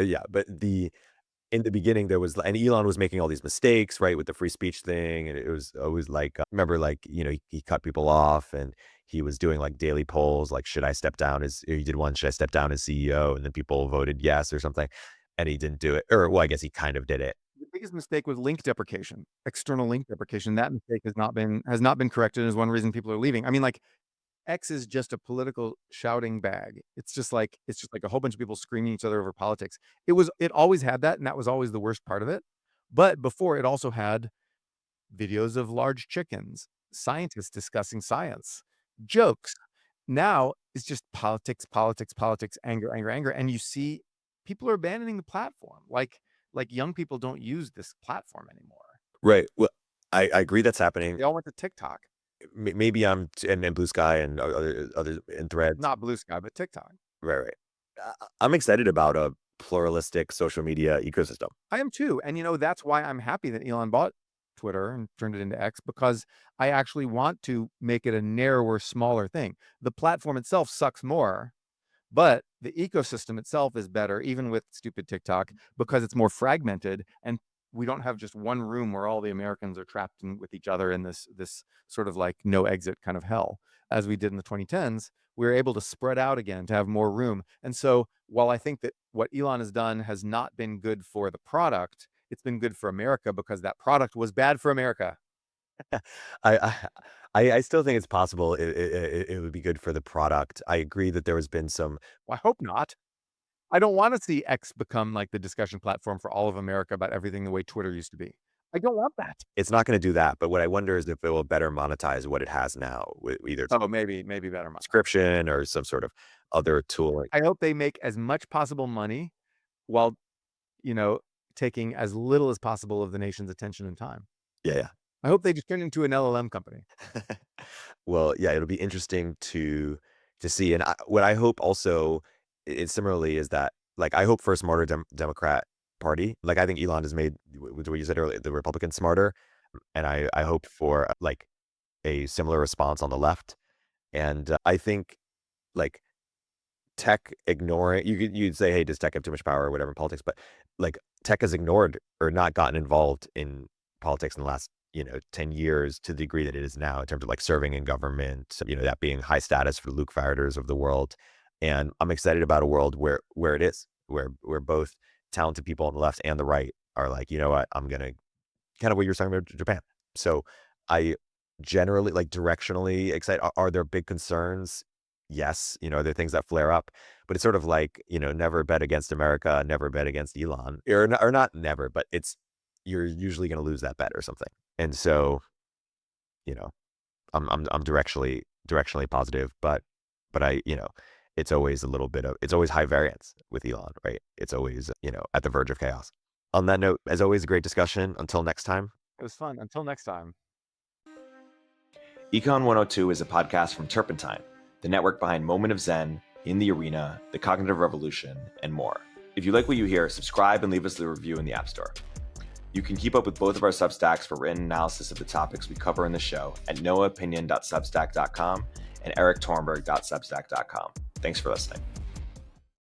in the beginning there was, and Elon was making all these mistakes, right, with the free speech thing, and it was always like, remember, like, he cut people off, and he was doing like daily polls, like, should I step down as, he did one, should I step down as CEO, and then people voted yes or something, and he didn't do it, or well, I guess he kind of did it. The biggest mistake was link deprecation, external link deprecation. That mistake has not been corrected, and is one reason people are leaving. I mean, like, X is just a political shouting bag. It's just like a whole bunch of people screaming at each other over politics. It always had that, and that was always the worst part of it. But before, it also had videos of large chickens, scientists discussing science, jokes. Now it's just politics, politics, politics, anger, anger, anger. And you see people are abandoning the platform. Like young people don't use this platform anymore. Right. Well, I agree that's happening. They all went to TikTok. Maybe and Blue Sky and other and Threads. Not Blue Sky, but TikTok. Right. I'm excited about a pluralistic social media ecosystem. I am too. And that's why I'm happy that Elon bought Twitter and turned it into X, because I actually want to make it a narrower, smaller thing. The platform itself sucks more, but the ecosystem itself is better, even with stupid TikTok, because it's more fragmented, and we don't have just one room where all the Americans are trapped with each other in this sort of like no exit kind of hell, as we did in the 2010s. We were able to spread out again to have more room. And so while I think that what Elon has done has not been good for the product, it's been good for America, because that product was bad for America. I I still think it's possible it would be good for the product. I agree that there has been some. Well, I hope not. I don't want to see X become like the discussion platform for all of America about everything the way Twitter used to be. I don't want that. It's not going to do that, but what I wonder is if it will better monetize what it has now with either Oh, maybe better. subscription or some sort of other tool. I hope they make as much possible money while, you know, taking as little as possible of the nation's attention and time. Yeah, I hope they just turn into an LLM company. yeah. Well, yeah, it'll be interesting to see. And what I hope also is similarly is that, like, I hope for a smarter Democrat Party. Like, I think Elon has made, with what you said earlier, the Republicans smarter. And I hope for like a similar response on the left. And I think like tech ignoring, you'd say, hey, does tech have too much power or whatever in politics? But like tech has ignored or not gotten involved in politics in the last 10 years to the degree that it is now in terms of like serving in government, that being high status for the Luke Feirders of the world. And I'm excited about a world where it is, where both talented people on the left and the right are like, you know what, I'm gonna kind of what you were talking about Japan. So I generally like directionally excited. Are there big concerns? Yes. Are there things that flare up? But it's sort of like, never bet against America, never bet against Elon. Or not never, but you're usually going to lose that bet or something. And so, I'm directionally positive, but I, it's always it's always high variance with Elon, right? It's always, at the verge of chaos. On that note, as always, a great discussion. Until next time. It was fun. Until next time. Econ 102 is a podcast from Turpentine, the network behind Moment of Zen, In the Arena, The Cognitive Revolution, and more. If you like what you hear, subscribe and leave us a review in the App Store. You can keep up with both of our Substacks for written analysis of the topics we cover in the show at noahopinion.substack.com and eriktorenberg.substack.com. Thanks for listening.